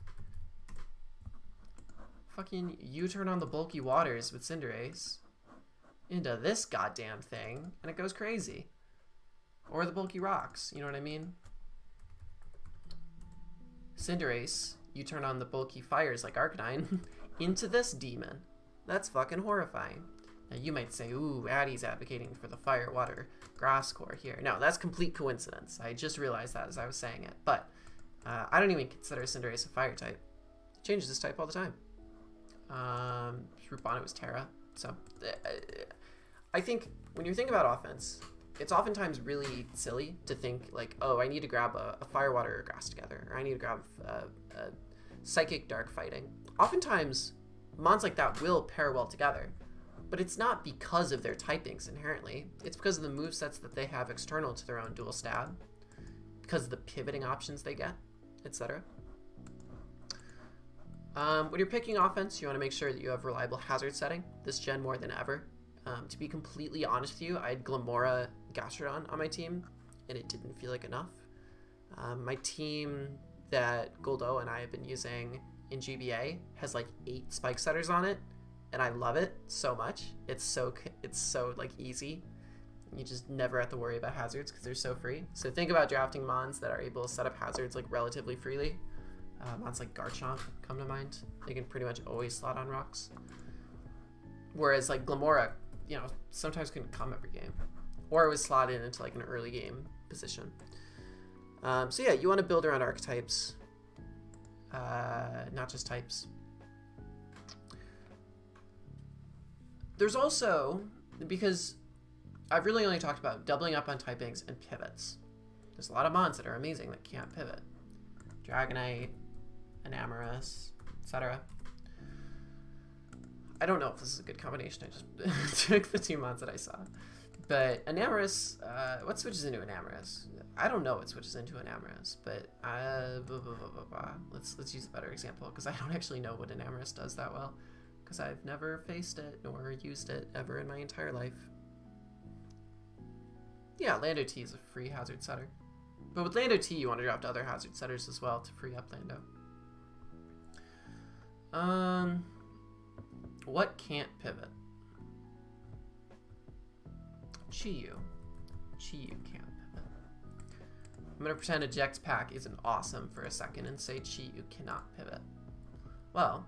Fucking U-turn on the bulky waters with Cinderace into this goddamn thing, and it goes crazy. Or the bulky rocks, you know what I mean? Cinderace, you turn on the bulky fires like Arcanine into this demon. That's fucking horrifying. Now you might say, ooh, Addie's advocating for the fire, water, grass core here. No, that's complete coincidence. I just realized that as I was saying it. But I don't even consider Cinderace a fire type. It changes its type all the time. Brute Bonnet was Terra. So I think when you're thinking about offense, it's oftentimes really silly to think like, oh, I need to grab a fire, water, or grass together, or I need to grab a psychic dark fighting. Oftentimes, Mons like that will pair well together, but it's not because of their typings inherently. It's because of the movesets that they have external to their own dual stab, because of the pivoting options they get, etc. When you're picking offense, you want to make sure that you have reliable hazard setting this gen more than ever. To be completely honest with you, I had Glamora Gastrodon on my team, and it didn't feel like enough. My team that Goldo and I have been using in GBA has like 8 spike setters on it, and I love it so much. It's so like easy. You just never have to worry about hazards because they're so free. So think about drafting Mons that are able to set up hazards like relatively freely. Mons like Garchomp come to mind. They can pretty much always slot on rocks. Whereas like Glamora, you know, sometimes couldn't come every game, or it was slotted into like an early game position. So yeah, you want to build around archetypes, not just types. There's also, because I've really only talked about doubling up on typings and pivots. There's a lot of Mons that are amazing that can't pivot. Dragonite, Enamorus, etc. I don't know if this is a good combination. I just took the 2 Mons that I saw. But Enamorus, what switches into Enamorus? I don't know what switches into Enamorus, but let's use a better example, because I don't actually know what Enamorus does that well, because I've never faced it nor used it ever in my entire life. Yeah, Lando T is a free hazard setter. But with Lando T, you want to draft other hazard setters as well to free up Lando. What can't pivot? Chi-Yu. Chi-Yu can't pivot. I'm going to pretend Eject Pack isn't awesome for a second and say Chi-Yu cannot pivot. Well,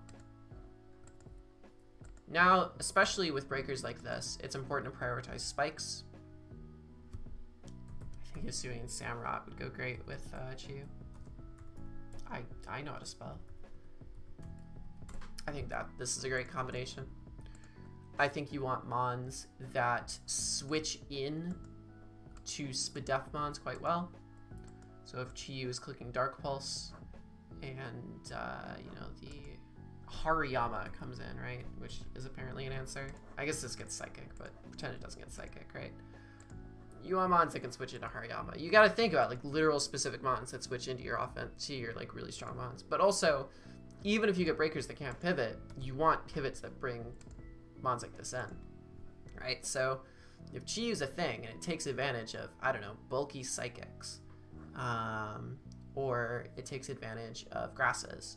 now, especially with breakers like this, it's important to prioritize spikes. I think Hisuian Samurott would go great with Chi-Yu. I know how to spell. I think that this is a great combination. I think you want Mons that switch in to Spadef Mons quite well. So if Chi-Yu is clicking Dark Pulse and, you know, the Hariyama comes in, right? Which is apparently an answer. I guess this gets Psychic, but pretend it doesn't get Psychic, right? You want Mons that can switch into Hariyama. You gotta think about, like, literal specific Mons that switch into your offense, to your, like, really strong Mons. But also, even if you get breakers that can't pivot, you want pivots that bring Mons like this in, right? So if Chi-Yu's a thing and it takes advantage of, I don't know, bulky psychics, or it takes advantage of grasses,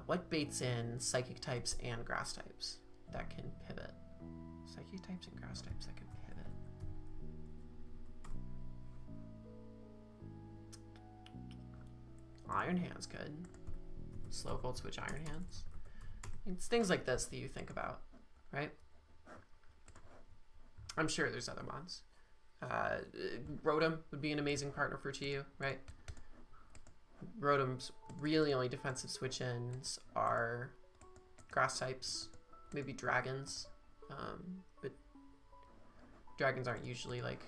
what baits in psychic types and grass types that can pivot? Psychic types and grass types that can Iron Hand's good. Slow Volt Switch Iron Hands. It's things like this that you think about, right? I'm sure there's other mods. Rotom would be an amazing partner for Chi-Yu, right? Rotom's really only defensive switch-ins are grass types, maybe dragons, but dragons aren't usually like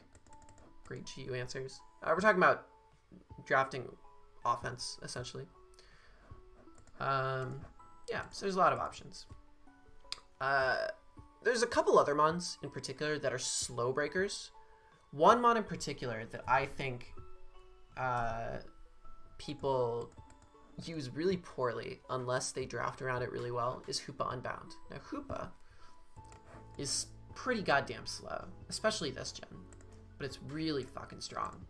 great Chi-Yu answers. We're talking about drafting offense, essentially. Yeah, so there's a lot of options. There's a couple other mons in particular that are slow breakers. One mon in particular that I think people use really poorly unless they draft around it really well is Hoopa Unbound. Now Hoopa is pretty goddamn slow, especially this gen, but it's really fucking strong.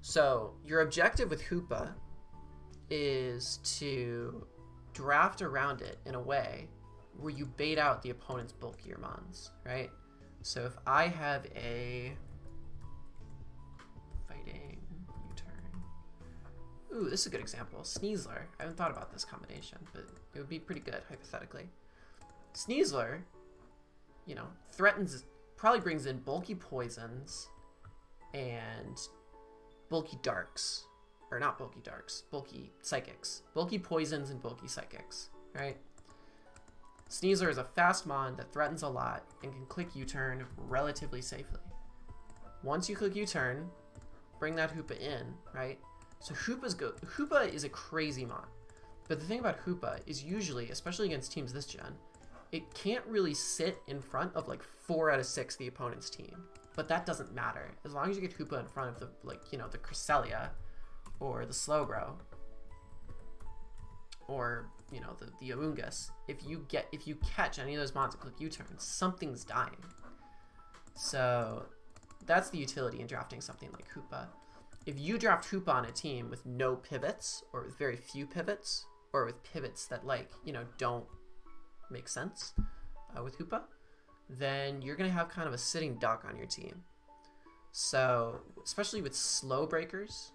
So your objective with Hoopa is to draft around it in a way where you bait out the opponent's bulkier mons, right? So if I have a fighting U-turn. Ooh, this is a good example. Sneasler. I haven't thought about this combination, but it would be pretty good, hypothetically. Sneasler, you know, threatens, probably brings in bulky poisons and bulky darks. Or not bulky darks, bulky psychics. Bulky poisons and bulky psychics, right? Sneasler is a fast mon that threatens a lot and can click U-turn relatively safely. Once you click U-turn, bring that Hoopa in, right? So Hoopa is a crazy mon. But the thing about Hoopa is usually, especially against teams this gen, it can't really sit in front of like 4 out of 6 the opponent's team. But that doesn't matter. As long as you get Hoopa in front of the, like, you know, the Cresselia or the Slowbro or, you know, the Amoonguss, if you catch any of those mons and click U-turn, something's dying. So that's the utility in drafting something like Hoopa. If you draft Hoopa on a team with no pivots, or with very few pivots, or with pivots that, like, you know, don't make sense with Hoopa, then you're gonna have kind of a sitting duck on your team. So especially with slow breakers,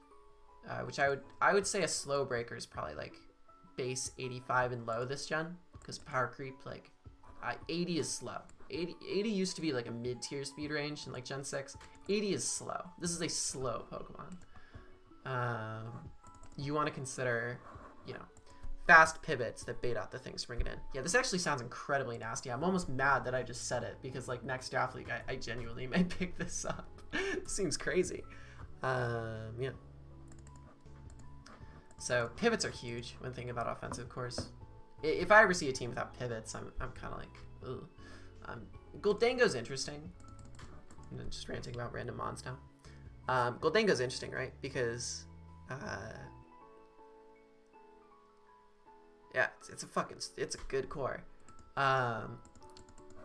which I would say a slow breaker is probably like base 85 and low this gen, because power creep, like 80 is slow. 80 used to be like a mid-tier speed range in like Gen 6. 80 is slow. This is a slow Pokemon. You want to consider, you know, fast pivots that bait out the things to bring it in. Yeah, this actually sounds incredibly nasty. I'm almost mad that I just said it, because like next draft league I genuinely may pick this up. Seems crazy. Yeah. So pivots are huge when thinking about offensive course. If I ever see a team without pivots, I'm kind of like, ugh. Goldango's interesting. I'm just ranting about random mons now. Goldango's interesting, right? Because, yeah, it's a good core.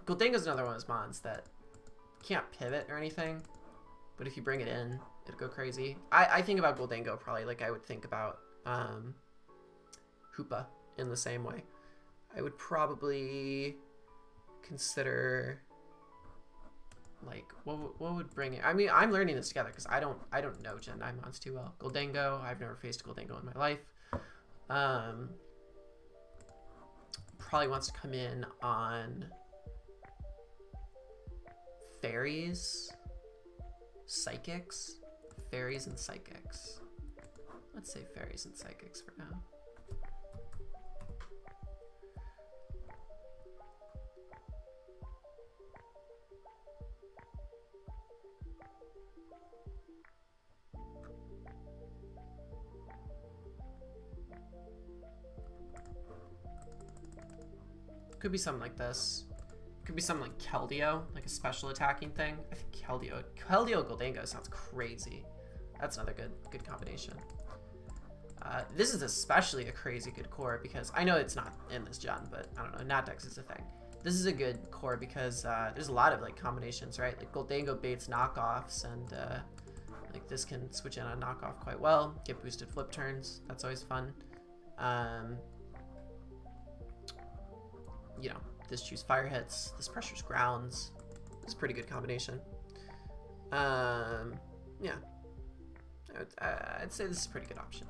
Goldango's another one of those mons that can't pivot or anything, but if you bring it in, it'll go crazy. I think about Goldango probably like I would think about Hoopa in the same way. I would probably consider, like, what would bring it? I mean, I'm learning this together because I don't know Gen 9 mons too well. Goldango, I've never faced Goldango in my life. Probably wants to come in on fairies, psychics, fairies and psychics. Let's say fairies and psychics for now. Could be something like this. Could be something like Keldeo, like a special attacking thing. I think Keldeo Goldango sounds crazy. That's another good combination. This is especially a crazy good core because I know it's not in this gen, but I don't know, Natdex is a thing. This is a good core because there's a lot of like combinations, right? Like Goldango baits knockoffs, and like this can switch in on knockoff quite well. Get boosted flip turns. That's always fun. You know, this choose fire hits. This pressures grounds. It's a pretty good combination. Yeah, I'd say this is a pretty good option.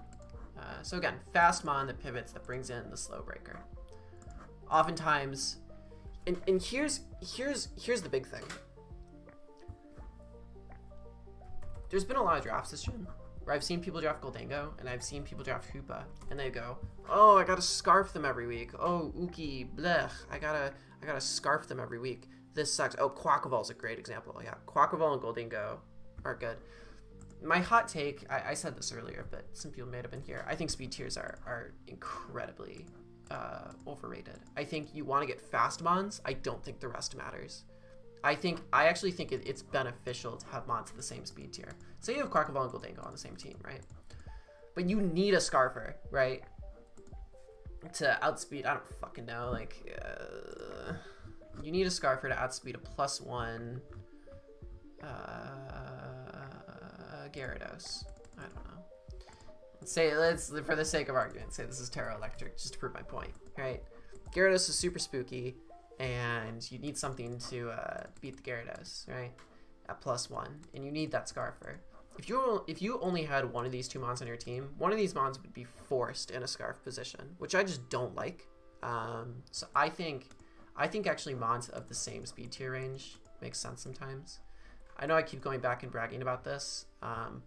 So again, fast mon that pivots, that brings in the slow breaker. Oftentimes, and here's the big thing. There's been a lot of drafts this gen where I've seen people draft Goldango and I've seen people draft Hoopa, and they go, "Oh, I gotta scarf them every week. Oh, Uki, blech, I gotta scarf them every week. This sucks." Oh, Quacklevol's a great example. Yeah, Quackleval and Goldango are good. My hot take, I said this earlier, but some people may have been here. I think speed tiers are incredibly overrated. I think you want to get fast mons. I don't think the rest matters. I actually think it's beneficial to have mons at the same speed tier. Say you have Quackleval and Goldango on the same team, right? But you need a Scarfer, right? To outspeed, I don't fucking know, like, you need a Scarfer to outspeed a +1 Gyarados. I don't know. Let's, for the sake of argument, say this is Terra Electric, just to prove my point, right? Gyarados is super spooky, and you need something to beat the Gyarados, right? At +1, and you need that Scarfer. If you only had one of these two mons on your team, one of these mons would be forced in a Scarf position, which I just don't like. So I think actually mons of the same speed tier range makes sense sometimes. I know I keep going back and bragging about this,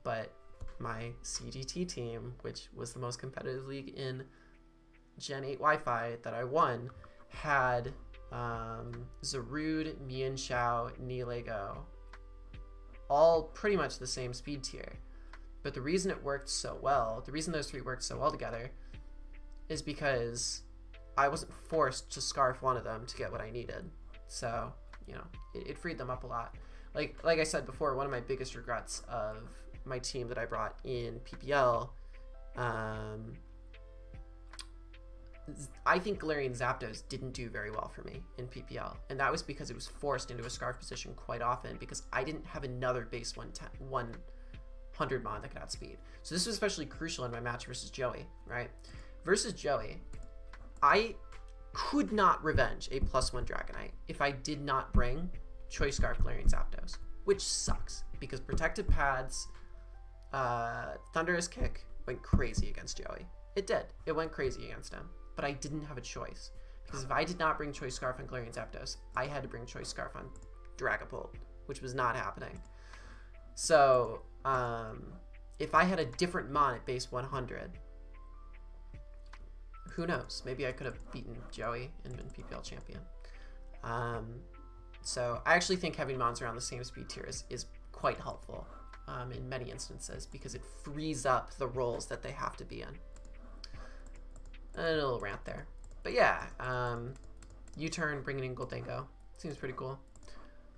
but my CGT team, which was the most competitive league in Gen 8 Wi-Fi that I won, had Zarude, Mienshao, Nihilego, all pretty much the same speed tier. But the reason it worked so well, the reason those three worked so well together, is because I wasn't forced to scarf one of them to get what I needed. So, you know, it freed them up a lot. Like I said before, one of my biggest regrets of my team that I brought in PPL, I think Galarian Zapdos didn't do very well for me in PPL, and that was because it was forced into a Scarf position quite often because I didn't have another base 100 mon that could outspeed. So this was especially crucial in my match versus Joey, right? Versus Joey, I could not revenge a +1 Dragonite if I did not bring Choice Scarf Galarian Zapdos, which sucks because Protective Pads, Thunderous Kick went crazy against Joey. It did. It went crazy against him. But I didn't have a choice. Because if I did not bring Choice Scarf on Galarian Zapdos, I had to bring Choice Scarf on Dragapult, which was not happening. So, if I had a different mon at base 100, who knows? Maybe I could have beaten Joey and been PPL champion. So, I actually think having mons around the same speed tier is quite helpful in many instances because it frees up the roles that they have to be in. A little rant there. But yeah, U-turn, bringing in Goldango. Seems pretty cool.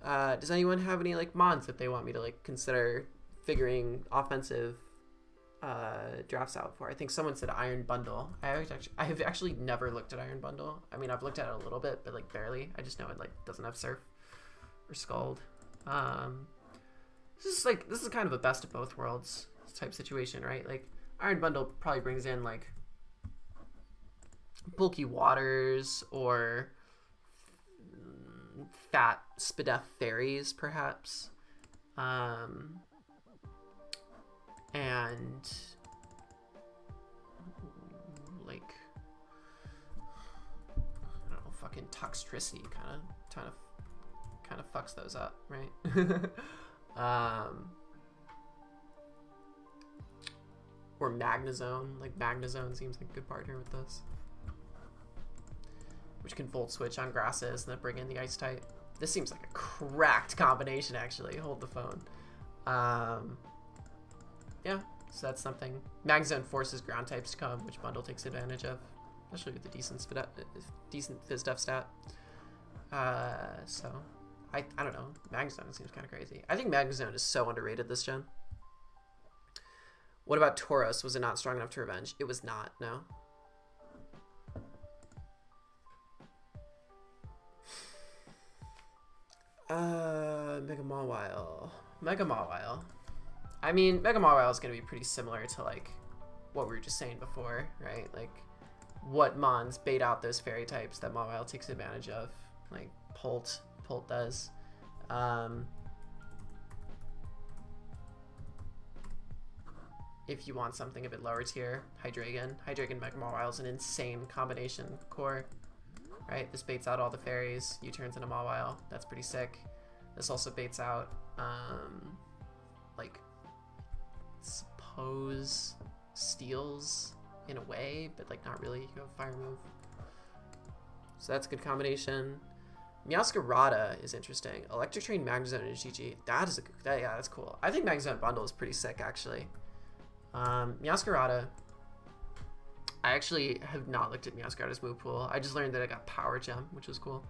Does anyone have any like mods that they want me to like consider figuring offensive drafts out for? I think someone said Iron Bundle. I have actually never looked at Iron Bundle. I mean, I've looked at it a little bit, but like barely. I just know it like doesn't have Surf or Scald. This is kind of a best of both worlds type situation, right? Like Iron Bundle probably brings in like bulky waters or fat Spadef fairies, perhaps, and like I don't know, fucking Toxtricity kind of fucks those up, right? Or Magnezone. Like Magnezone seems like a good partner with this, which can Volt Switch on grasses and then bring in the Ice type. This seems like a cracked combination, actually. Hold the phone. Yeah, so that's something. Magnezone forces ground types to come, which Bundle takes advantage of, especially with the decent Fizz-Def stat. So, I don't know. Magnezone seems kind of crazy. I think Magnezone is so underrated this gen. What about Tauros? Was it not strong enough to revenge? It was not, no. Mega Mawile. I mean, Mega Mawile is going to be pretty similar to, like, what we were just saying before, right? Like, what mons bait out those fairy types that Mawile takes advantage of. Like, Pult does. if you want something a bit lower tier, Hydreigon. Hydreigon Mega Mawile is an insane combination core, right? This baits out all the fairies, U-turns into Mawile. That's pretty sick. This also baits out, like, suppose steals in a way, but like not really. You have a fire move. So that's a good combination. Meowscarada is interesting. Electric Train, Magnezone, and GG. That is yeah, that's cool. I think Magnezone bundle is pretty sick, actually. Meowscarada. I actually have not looked at Meowscarada's move pool. I just learned that it got Power Gem, which was cool.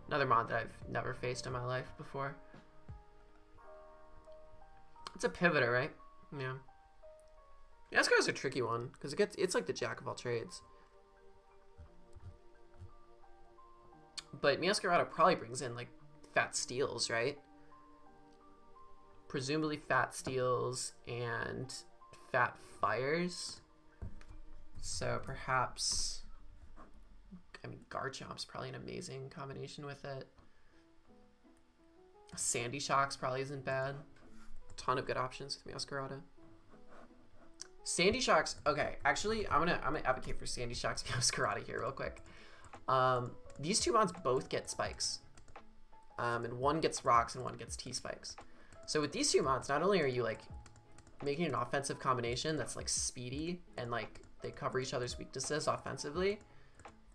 Another mod that I've never faced in my life before. It's a pivoter, right? Yeah. Meowscarada's a tricky one because it's like the jack of all trades. But Meowscarada probably brings in like fat steals, right? Presumably fat steals and fat fires. So perhaps, I mean, Garchomp's probably an amazing combination with it. Sandy Shocks probably isn't bad. Ton of good options with Meowscarada. Sandy Shocks, okay, actually, I'm gonna advocate for Sandy Shocks Meowscarada here real quick. These two mods both get spikes. And one gets rocks and one gets T-spikes. So with these two mods, not only are you like making an offensive combination that's like speedy and like they cover each other's weaknesses offensively,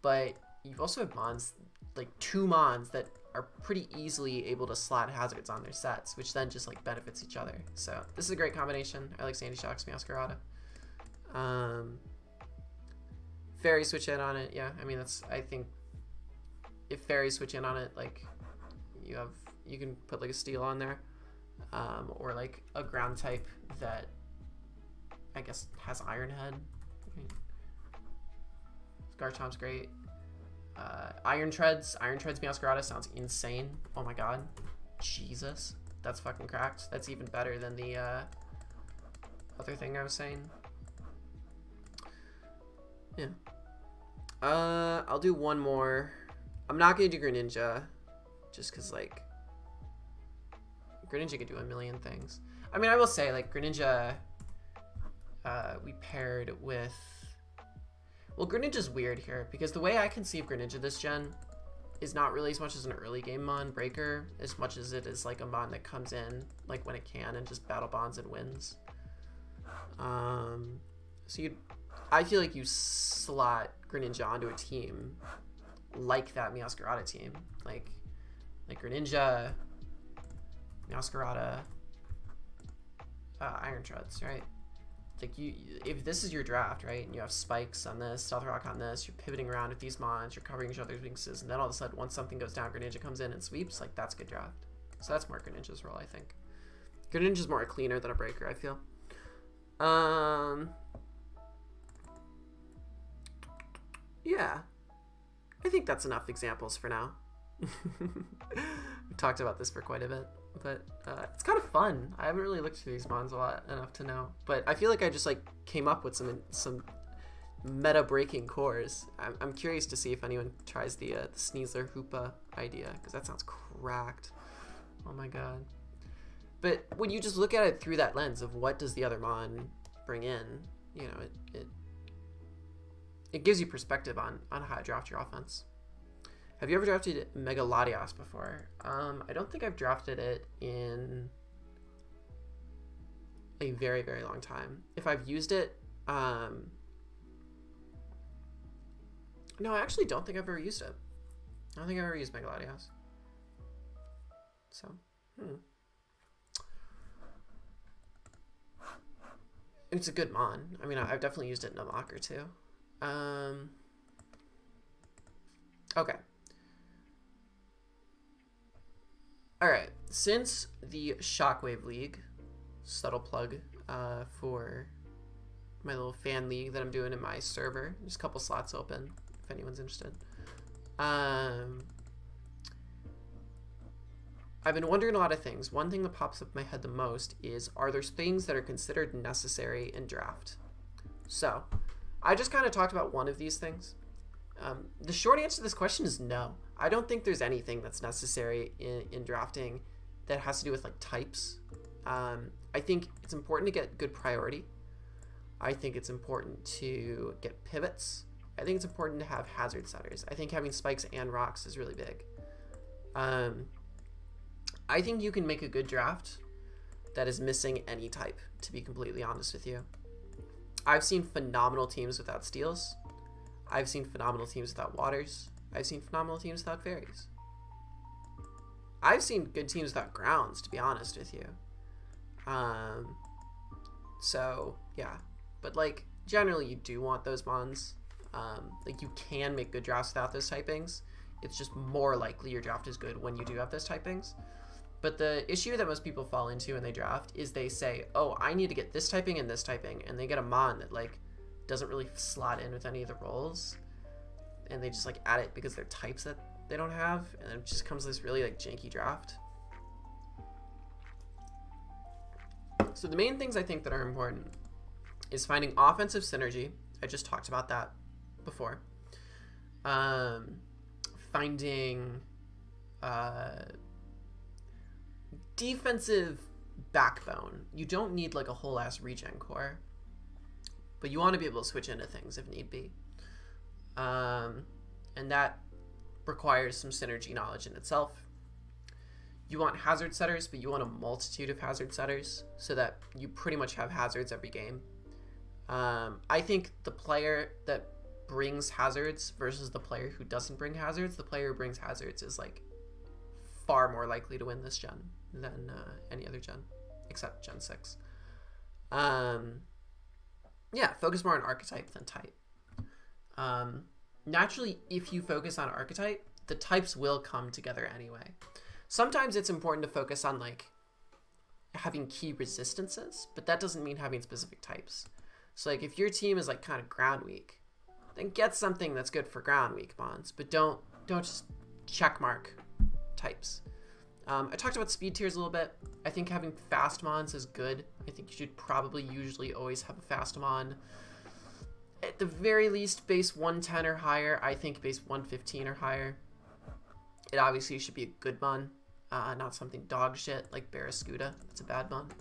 but you also have mons, like two mons that are pretty easily able to slot hazards on their sets, which then just like benefits each other. So this is a great combination. I like Sandy Shocks, Meowscarada. Fairy switch in on it, yeah. I mean, that's, I think if fairies switch in on it, like you can put like a steel on there, or like a ground type that I guess has Iron Head. Garchomp's great. Iron Treads Meowscarada sounds insane. Oh my god, Jesus, that's fucking cracked. That's even better than the other thing I was saying. Yeah. I'll do one more. I'm not gonna do Greninja, just cause like Greninja could do a million things. I mean, I will say like Greninja, we paired with. Well, Greninja's weird here because the way I conceive Greninja this gen is not really as much as an early game mon breaker as much as it is like a mon that comes in like when it can and just battle bonds and wins. So I feel like you slot Greninja onto a team like that Meowscarada team, like Greninja, Meowscarada, Iron Treads, right? Like if this is your draft, right, and you have spikes on this, Stealth Rock on this, you're pivoting around with these mons, you're covering each other's weaknesses, and then all of a sudden, once something goes down, Greninja comes in and sweeps, like that's a good draft. So that's more Greninja's role, I think. Greninja's more a cleaner than a breaker, I feel. Yeah, I think that's enough examples for now. We talked about this for quite a bit. But it's kind of fun. I haven't really looked through these mons a lot enough to know. But I feel like I just like came up with some meta breaking cores. I'm curious to see if anyone tries the Sneasler Hoopa idea, because that sounds cracked. Oh my god. But when you just look at it through that lens of what does the other mon bring in, you know, it gives you perspective on how to draft your offense. Have you ever drafted Mega Latias before? I don't think I've drafted it in a very, very long time. If I've used it, no, I actually don't think I've ever used it. I don't think I've ever used Mega Latias. So, It's a good mon. I mean, I've definitely used it in a mock or two. Okay. Alright, since the Shockwave League, subtle plug for my little fan league that I'm doing in my server, there's a couple slots open if anyone's interested. I've been wondering a lot of things. One thing that pops up in my head the most is, are there things that are considered necessary in draft? So, I just kind of talked about one of these things. The short answer to this question is no. I don't think there's anything that's necessary in drafting that has to do with like types. I think it's important to get good priority. I think it's important to get pivots. I think it's important to have hazard setters. I think having spikes and rocks is really big. I think you can make a good draft that is missing any type, to be completely honest with you. I've seen phenomenal teams without steals. I've seen phenomenal teams without waters. I've seen phenomenal teams without fairies. I've seen good teams without grounds, to be honest with you. So, yeah. But, like, generally you do want those mons. Like, you can make good drafts without those typings. It's just more likely your draft is good when you do have those typings. But the issue that most people fall into when they draft is they say, oh, I need to get this typing and this typing. And they get a mon that, like, doesn't really slot in with any of the roles. And they just, like, add it because they're types that they don't have. And it just comes this really, like, janky draft. So the main things I think that are important is finding offensive synergy. I just talked about that before. Finding defensive backbone. You don't need like a whole ass regen core, but you want to be able to switch into things if need be. And that requires some synergy knowledge in itself. You want hazard setters, but you want a multitude of hazard setters so that you pretty much have hazards every game. I think the player that brings hazards versus the player who doesn't bring hazards, the player who brings hazards is like far more likely to win this gen than any other gen, except Gen 6. Yeah, focus more on archetype than type. Naturally, if you focus on archetype, the types will come together anyway. Sometimes it's important to focus on like having key resistances, but that doesn't mean having specific types. So like if your team is like kind of ground weak, then get something that's good for ground weak mons, but don't just checkmark types. I talked about speed tiers a little bit. I think having fast mons is good. I think you should probably usually always have a fast mon. At the very least, base 110 or higher. I think base 115 or higher. It obviously should be a good mon, not something dog shit like Barraskewda. That's a bad mon.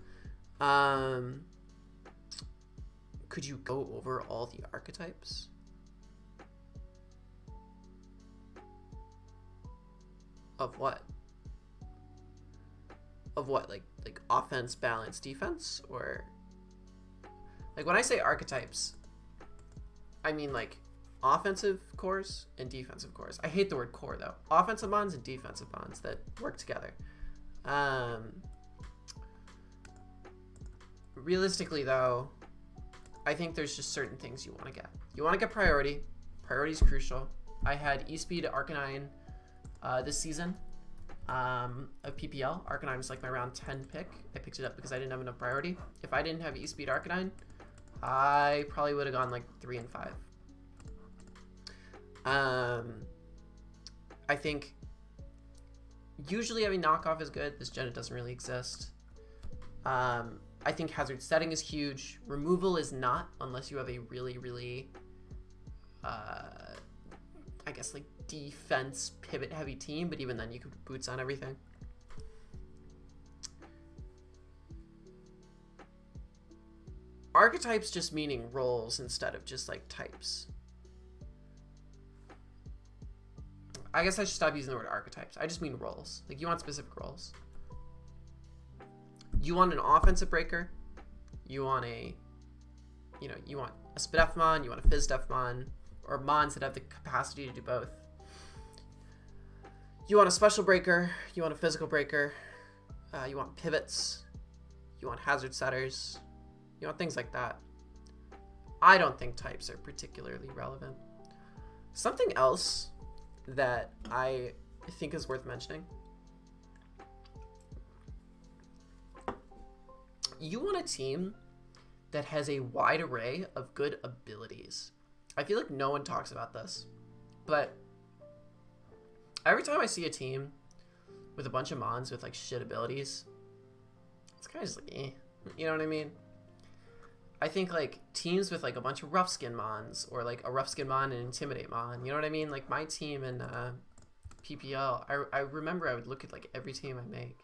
Could you go over all the archetypes? Of what? Of what? Like offense, balance, defense? Or like when I say archetypes, I mean like offensive cores and defensive cores. I hate the word core though. Offensive mons and defensive mons that work together. Realistically though, I think there's just certain things you want to get. You want to get priority. Priority is crucial. I had E-Speed Arcanine this season of PPL. Arcanine was like my round 10 pick. I picked it up because I didn't have enough priority. If I didn't have E-Speed Arcanine, I probably would have gone like 3 and 5. I think usually having knockoff is good. This gen it doesn't really exist. I think hazard setting is huge. Removal is not, unless you have a really I guess like defense pivot heavy team, but even then you could put boots on everything. Archetypes just meaning roles instead of just like types. I guess I should stop using the word archetypes. I just mean roles. Like you want specific roles. You want an offensive breaker. You want a, you want a Spidefmon, you want a Fizdefmon, or mons that have the capacity to do both. You want a special breaker. You want a physical breaker. You want pivots. You want hazard setters. You want things like that. I don't think types are particularly relevant. Something else that I think is worth mentioning. You want a team that has a wide array of good abilities. I feel like no one talks about this, but every time I see a team with a bunch of mons with like shit abilities, it's kind of just like, eh. You know what I mean? I think like teams with like a bunch of rough skin mons or like a rough skin mon and intimidate mon, you know what I mean? Like my team in PPL, I remember I would look at like every team I make,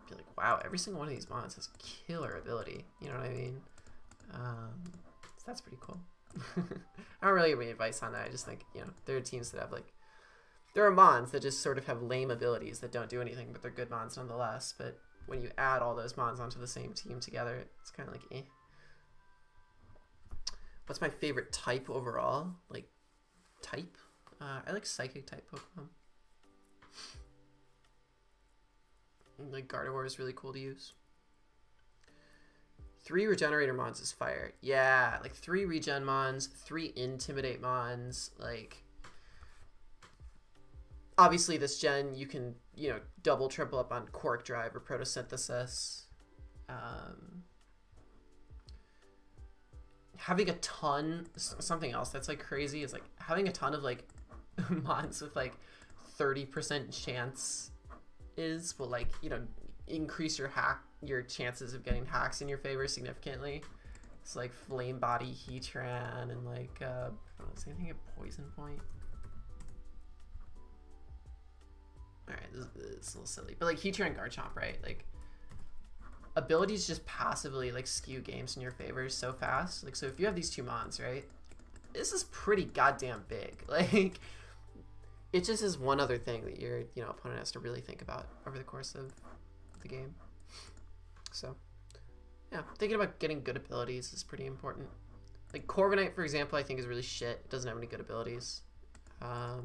be like, wow, every single one of these mons has killer ability. You know what I mean? So that's pretty cool. I don't really have any advice on that. I just think, you know, there are teams that have like, there are mons that just sort of have lame abilities that don't do anything, but they're good mons nonetheless. But when you add all those mons onto the same team together, it's kind of like, eh. What's my favorite type overall? Like, type? I like psychic type Pokemon. Like, Gardevoir is really cool to use. 3 Regenerator Mons is fire. Yeah, like 3 Regen Mons, 3 Intimidate Mons. Like, obviously this gen, you can, you know, double, triple up on Quark Drive or Photosynthesis. Having a ton, something else that's like crazy is like having a ton of like mons with like 30% chance will like, you know, increase your chances of getting hacks in your favor significantly. It's like Flame Body, Heatran, and like is anything at Poison Point? Alright, this is a little silly. But like Heatran, Garchomp, right? Like abilities just passively like skew games in your favor so fast. Like, so if you have these 2 mons, right? This is pretty goddamn big. Like, it just is one other thing that your, you know, opponent has to really think about over the course of the game. So, yeah, thinking about getting good abilities is pretty important. Like Corviknight, for example, I think is really shit. It doesn't have any good abilities. I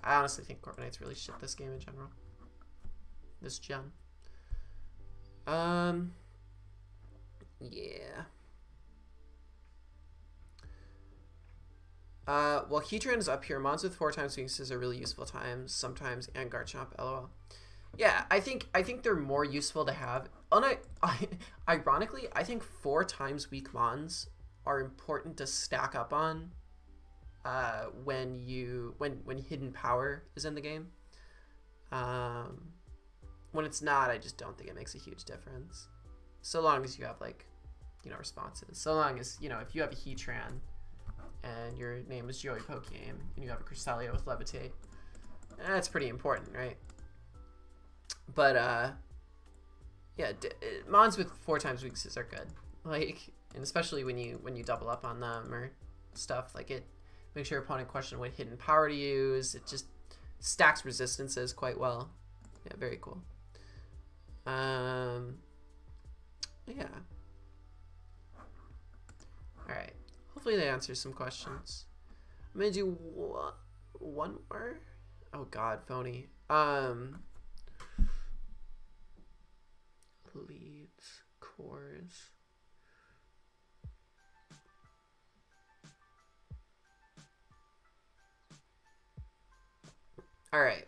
honestly think Corviknight's really shit this game in general. This gen. Yeah. Well, Heatran is up here. Mons with 4 times weaknesses are really useful times, sometimes, and Garchomp, lol. Yeah, I think they're more useful to have. Ironically, I think 4 times weak mons are important to stack up on when hidden power is in the game. When it's not, I just don't think it makes a huge difference. So long as you have, like, you know, responses. So long as, you know, if you have a Heatran and your name is Joey Pokegame and you have a Cresselia with Levitate, that's pretty important, right? But, yeah, mons with 4 times weaknesses are good. Like, and especially when you double up on them or stuff, like it makes your opponent question what hidden power to use. It just stacks resistances quite well. Yeah, very cool. Yeah. Alright. Hopefully that answers some questions. I'm gonna do one more. Oh god, phony. Leads, cores. Alright.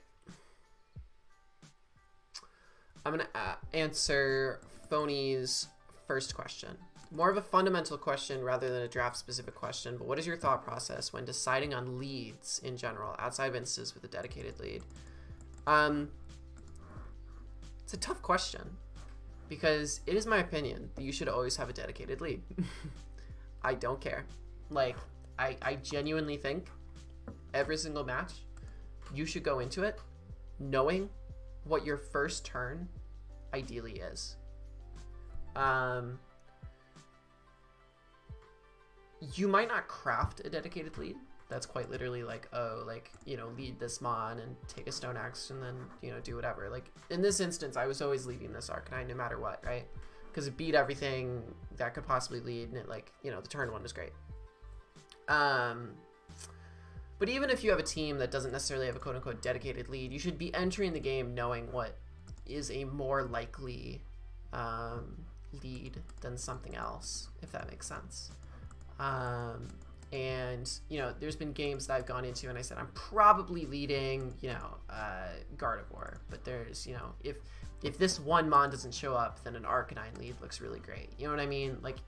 I'm going to answer Phony's first question. More of a fundamental question rather than a draft-specific question, but what is your thought process when deciding on leads in general, outside of instances with a dedicated lead? It's a tough question, because it is my opinion that you should always have a dedicated lead. I don't care. Like, I genuinely think every single match, you should go into it knowing what your first turn ideally is. You might not craft a dedicated lead. That's quite literally like, oh, like, you know, lead this mon and take a Stone Axe and then, you know, do whatever. Like, in this instance, I was always leading this Arcanine no matter what, right? Because it beat everything that could possibly lead, and it, like, you know, the turn 1 was great. But even if you have a team that doesn't necessarily have a quote-unquote dedicated lead, you should be entering the game knowing what is a more likely lead than something else, if that makes sense. And, you know, there's been games that I've gone into and I said, I'm probably leading, you know, Gardevoir. But there's, you know, if this one mon doesn't show up, then an Arcanine lead looks really great. You know what I mean? Like,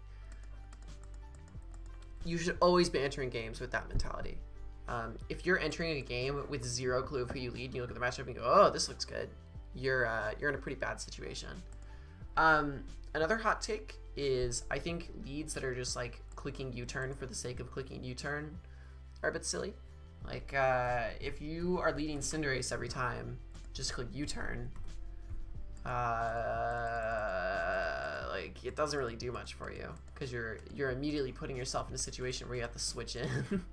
you should always be entering games with that mentality. If you're entering a game with zero clue of who you lead, and you look at the matchup and go, oh, this looks good, you're in a pretty bad situation. Another hot take is I think leads that are just like clicking U-turn for the sake of clicking U-turn are a bit silly. Like, if you are leading Cinderace every time, just click U-turn. Like, like it doesn't really do much for you because you're immediately putting yourself in a situation where you have to switch in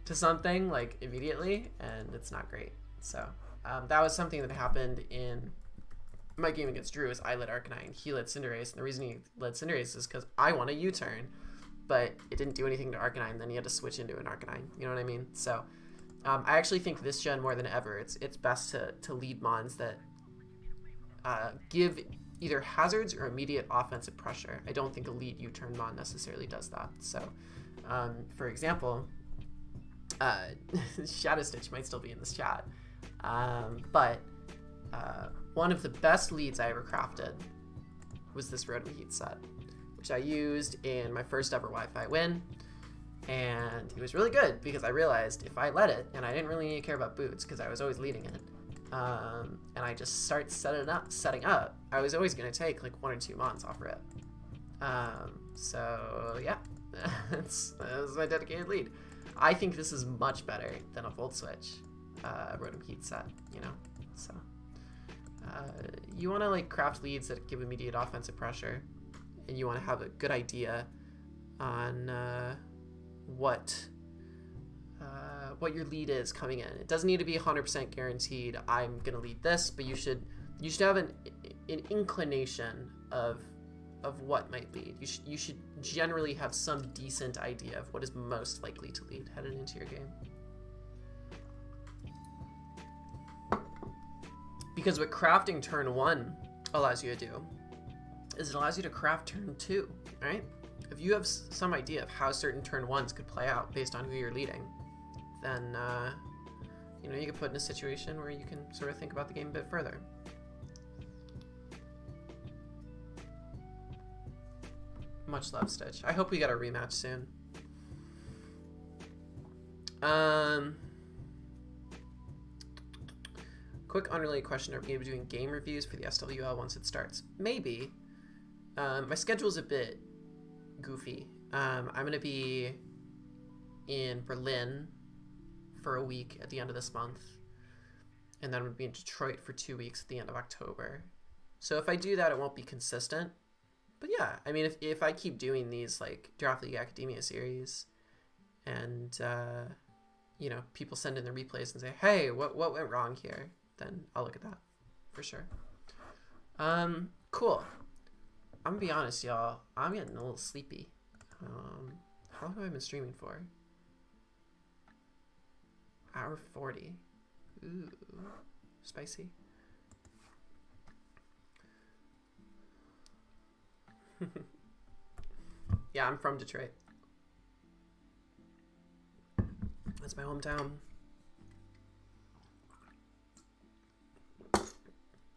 to something like immediately, and it's not great. So that was something that happened in my game against Drew. Is I led Arcanine, he led Cinderace, and the reason he led Cinderace is because I won a U-turn, but it didn't do anything to Arcanine. Then he had to switch into an Arcanine. You know what I mean? So I actually think this gen more than ever, it's best to lead mons that give either hazards or immediate offensive pressure. I don't think a lead U-turn mon necessarily does that. So, for example, Shadow Stitch might still be in this chat, but one of the best leads I ever crafted was this Rotom Heat set, which I used in my first ever Wi-Fi win, and it was really good because I realized if I led it, and I didn't really care about boots because I was always leading it, and I just start setting up, I was always going to take like 1 or 2 mons off rip. So yeah, that was my dedicated lead. I think this is much better than a Volt Switch Rotom Heat set, you know? So you want to like craft leads that give immediate offensive pressure, and you want to have a good idea on what your lead is coming in. It doesn't need to be 100% guaranteed. I'm gonna lead this, but you should have an inclination of what might lead. You should generally have some decent idea of what is most likely to lead headed into your game. Because what crafting turn 1 allows you to do is it allows you to craft turn 2, right? If you have some idea of how certain turn 1s could play out based on who you're leading, then you know, you get put in a situation where you can sort of think about the game a bit further. Much love, Stitch. I hope we get a rematch soon. Quick unrelated question, are we going to be doing game reviews for the SWL once it starts? Maybe. My schedule's a bit goofy. I'm going to be in Berlin for a week at the end of this month, and then I'm going to be in Detroit for 2 weeks at the end of October. So if I do that, it won't be consistent. But yeah, I mean, if I keep doing these like Draft League Academia series, and you know, people send in the replays and say, hey, what went wrong here, then I'll look at that for sure. Cool. I'm gonna be honest, y'all, I'm getting a little sleepy. How long have I been streaming for? Hour 40. Ooh, spicy. Yeah, I'm from Detroit. That's my hometown.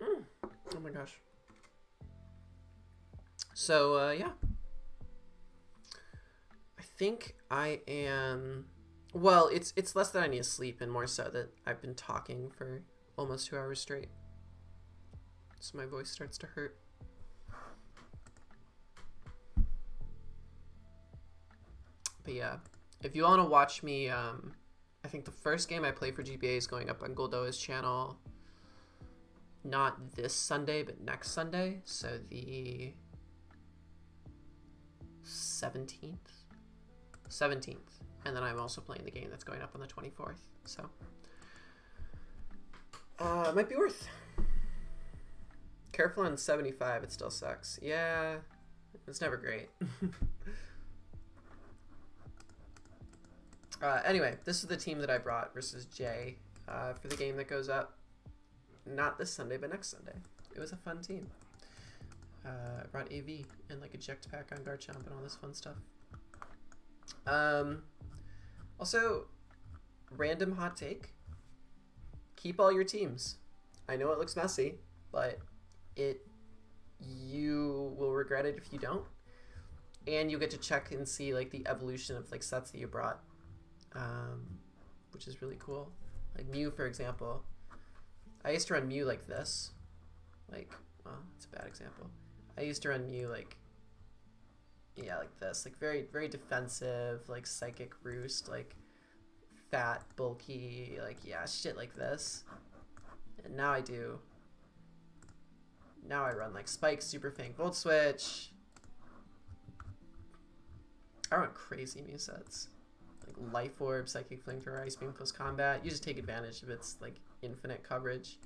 Oh my gosh. So, yeah. I think I am... Well, it's less that I need to sleep and more so that I've been talking for almost 2 hours straight. So my voice starts to hurt. But yeah, if you want to watch me, I think the first game I play for GBA is going up on Goldoa's channel. Not this Sunday, but next Sunday. So the 17th? 17th. And then I'm also playing the game that's going up on the 24th. So, it might be worth. Careful on 75, it still sucks. Yeah, it's never great. Anyway, this is the team that I brought versus Jay for the game that goes up not this Sunday, but next Sunday. It was a fun team. I brought AV and like eject pack on Garchomp and all this fun stuff. Also, random hot take. Keep all your teams. I know it looks messy, but you will regret it if you don't. And you get to check and see like the evolution of like sets that you brought. Which is really cool. Like Mew, for example. I used to run Mew like this. Like, well, it's a bad example. I used to run Mew like, yeah, like this. Like very, very defensive, like Psychic Roost, like fat, bulky, like, yeah, shit like this. And now I run like Spike, Super Fang, Volt Switch, I want crazy new sets. Like Life Orb, Psychic Flamethrower, Ice Beam Post Combat. You just take advantage of its like infinite coverage.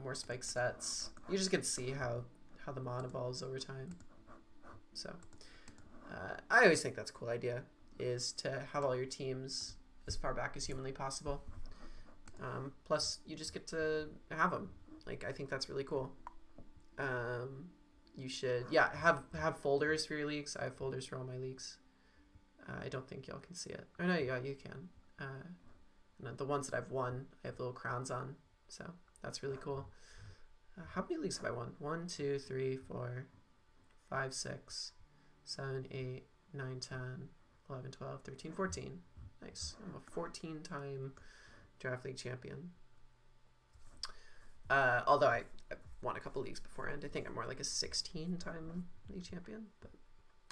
More spike sets. You just get to see how the mon evolves over time. So I always think that's a cool idea, is to have all your teams as far back as humanly possible. Plus, you just get to have them. Like, I think that's really cool. You should, yeah, have folders for your leagues. I have folders for all my leagues. I don't think y'all can see it. Oh no, yeah, you can. And the ones that I've won, I have little crowns on, so that's really cool. How many leagues have I won? 1, 2, 3, 4, 5, 6, 7, 8, 9, 10, 11, 12, 13, 14. Nice. I'm a 14-time draft league champion. Although I won a couple leagues beforehand. I think I'm more like a 16-time league champion. But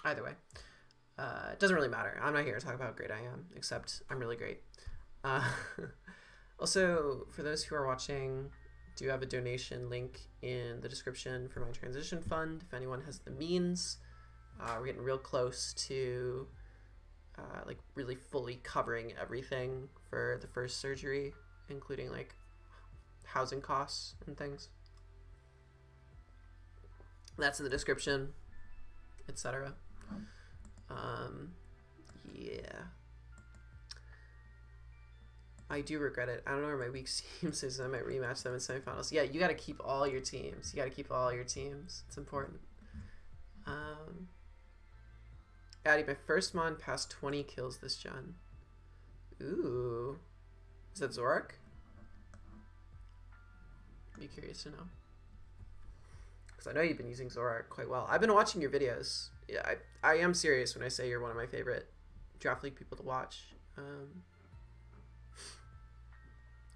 either way, it doesn't really matter. I'm not here to talk about how great I am, except I'm really great. Also, for those who are watching, do have a donation link in the description for my transition fund. If anyone has the means, we're getting real close to like really fully covering everything for the first surgery, including like housing costs and things. That's in the description, etc. Yeah. I do regret it. I don't know where my weak teams is. I might rematch them in semifinals. Yeah, you got to keep all your teams. You got to keep all your teams. It's important. Addie, my first mon passed 20 kills this gen. Ooh. Is that Zorak? Be curious to know. Because I know you've been using Zorak quite well. I've been watching your videos. Yeah, I am serious when I say you're one of my favorite draft league people to watch.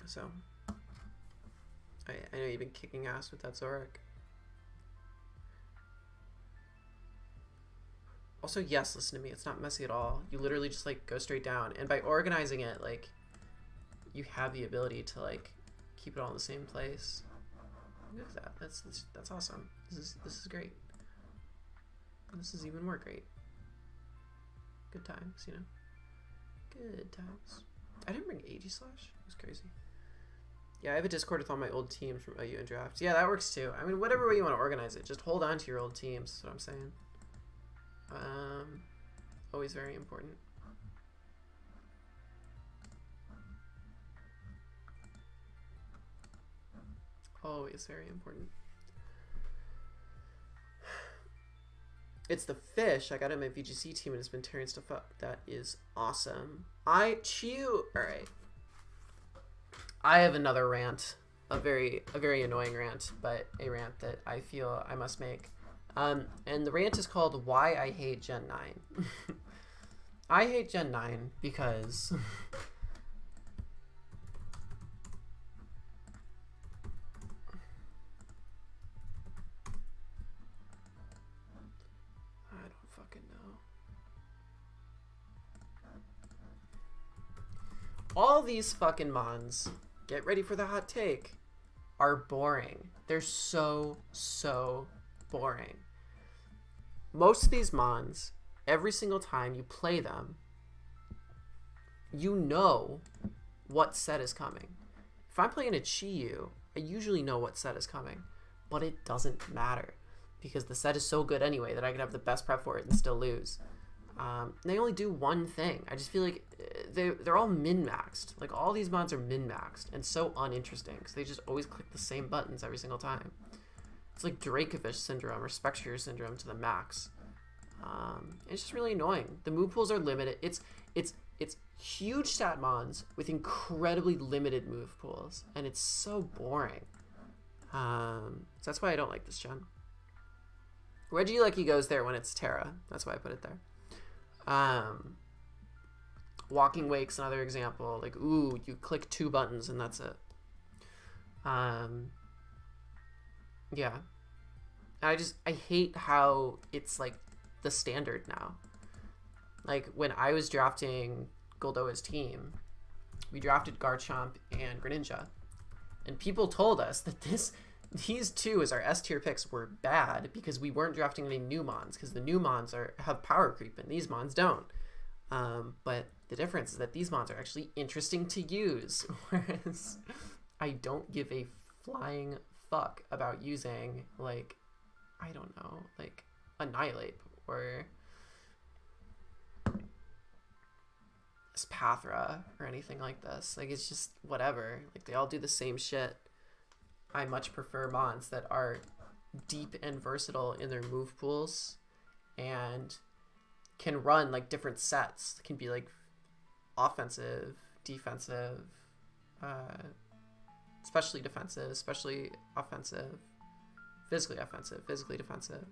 So, I know you've been kicking ass with that Zorak. Also, yes, listen to me. It's not messy at all. You literally just, like, go straight down. And by organizing it, like, you have the ability to, like, keep it all in the same place. Look at that. That's awesome. This is great. This is even more great. Good times, you know? Good times. I didn't bring AG Slash. It was crazy. Yeah, I have a Discord with all my old teams from OU and drafts. Yeah, that works too. I mean, whatever way you want to organize it, just hold on to your old teams. That's what I'm saying. Always very important. Always very important. It's the fish. I got it in my VGC team and it's been tearing stuff up. That is awesome. Alright. I have another rant. A very annoying rant, but a rant that I feel I must make. And the rant is called Why I Hate Gen 9. I hate Gen 9 because I don't fucking know. All these fucking mons, get ready for the hot take, are boring. They're so boring. Most of these mons, every single time you play them, you know what set is coming. If I'm playing a Chi-Yu, I usually know what set is coming, but it doesn't matter because the set is so good anyway that I could have the best prep for it and still lose. They only do one thing. I just feel like they're all min-maxed. Like, all these mods are min-maxed and so uninteresting because they just always click the same buttons every single time. It's like Dracovish syndrome or Spectre syndrome to the max. It's just really annoying. The move pools are limited. It's huge stat mons with incredibly limited move pools, and it's so boring. So that's why I don't like this gen. Regieleki goes there when it's Terra. That's why I put it there. Walking Wake's another example. Like, ooh, you click 2 buttons and that's it. Yeah. I hate how it's like the standard now. Like, when I was drafting Goldoa's team, we drafted Garchomp and Greninja. And people told us that these two as our S tier picks were bad because we weren't drafting any new mons, because the new mons have power creep and these mons don't. But the difference is that these mons are actually interesting to use, whereas I don't give a flying fuck about using, like, I don't know, like Annihilate or Spathra or anything like this. Like, it's just whatever. Like, they all do the same shit. I much prefer mons that are deep and versatile in their move pools and can run like different sets. It can be like offensive, defensive, especially defensive, especially offensive, physically defensive.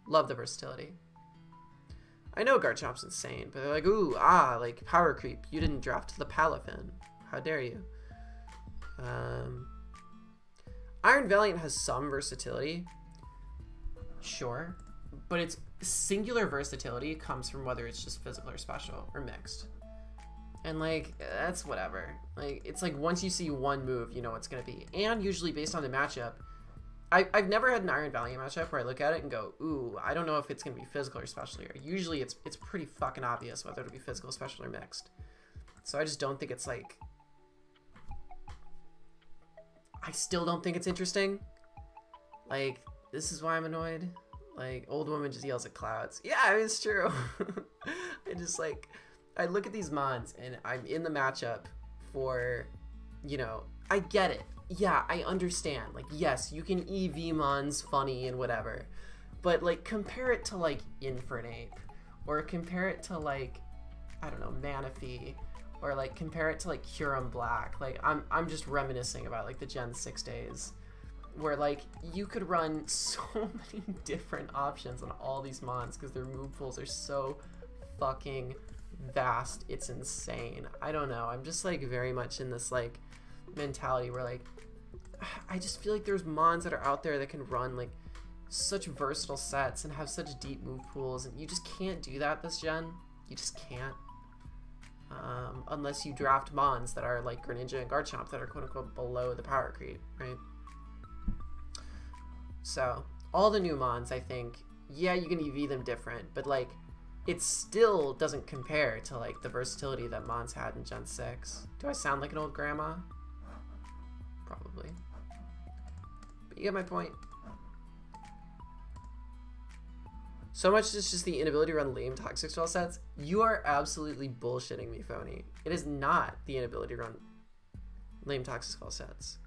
Love the versatility. I know Garchomp's insane, but they're like, ooh, like power creep. You didn't draft the Palafin. How dare you? Iron Valiant has some versatility, sure, but its singular versatility comes from whether it's just physical or special or mixed. And like, that's whatever. Like, it's like once you see one move, you know what's going to be. And usually based on the matchup, I've never had an Iron Valiant matchup where I look at it and go, ooh, I don't know if it's going to be physical or special here. Usually it's pretty fucking obvious whether it'll be physical, special, or mixed. So I just don't think it's like... I still don't think it's interesting. Like, this is why I'm annoyed. Like, old woman just yells at clouds. Yeah, I mean, it's true. I just, like... I look at these mons and I'm in the matchup for, you know, I get it. Yeah, I understand. Like, yes, you can EV mons funny and whatever. But, like, compare it to, like, Infernape. Or compare it to, like, I don't know, Manaphy. Or, like, compare it to, like, Huron Black. Like, I'm just reminiscing about, like, the Gen 6 days. Where, like, you could run so many different options on all these mons because their move pools are so fucking vast. It's insane. I don't know. I'm just, like, very much in this, like, mentality where, like, I just feel like there's mons that are out there that can run, like, such versatile sets and have such deep move pools, and you just can't do that this gen. You just can't. Unless you draft mons that are like Greninja and Garchomp that are quote-unquote below the power creep, right? So, all the new mons, I think, yeah, you can EV them different, but, like, it still doesn't compare to, like, the versatility that mons had in Gen 6. Do I sound like an old grandma? Probably. But you get my point. So much is just the inability to run lame toxic style sets. You are absolutely bullshitting me, Phony. It is not the inability to run lame toxic style sets.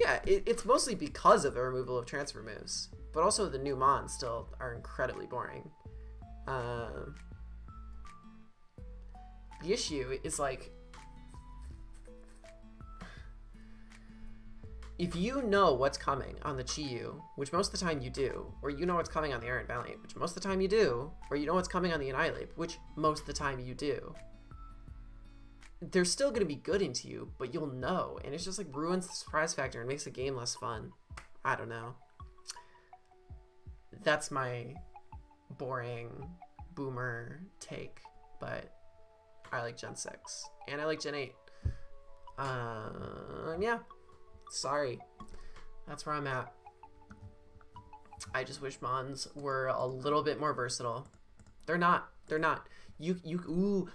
Yeah, it's mostly because of the removal of transfer moves, but also the new mons still are incredibly boring. The issue is, like, if you know what's coming on the Chi-Yu, which most of the time you do, or you know what's coming on the Iron Valiant, which most of the time you do, or you know what's coming on the Annihilate, which most of the time you do, they're still going to be good into you, but you'll know, and it's just, like, ruins the surprise factor and makes the game less fun. I don't know. That's my boring boomer take, but I like Gen 6, and I like Gen 8. Yeah. Sorry. That's where I'm at. I just wish mons were a little bit more versatile. They're not. They're not. Ooh.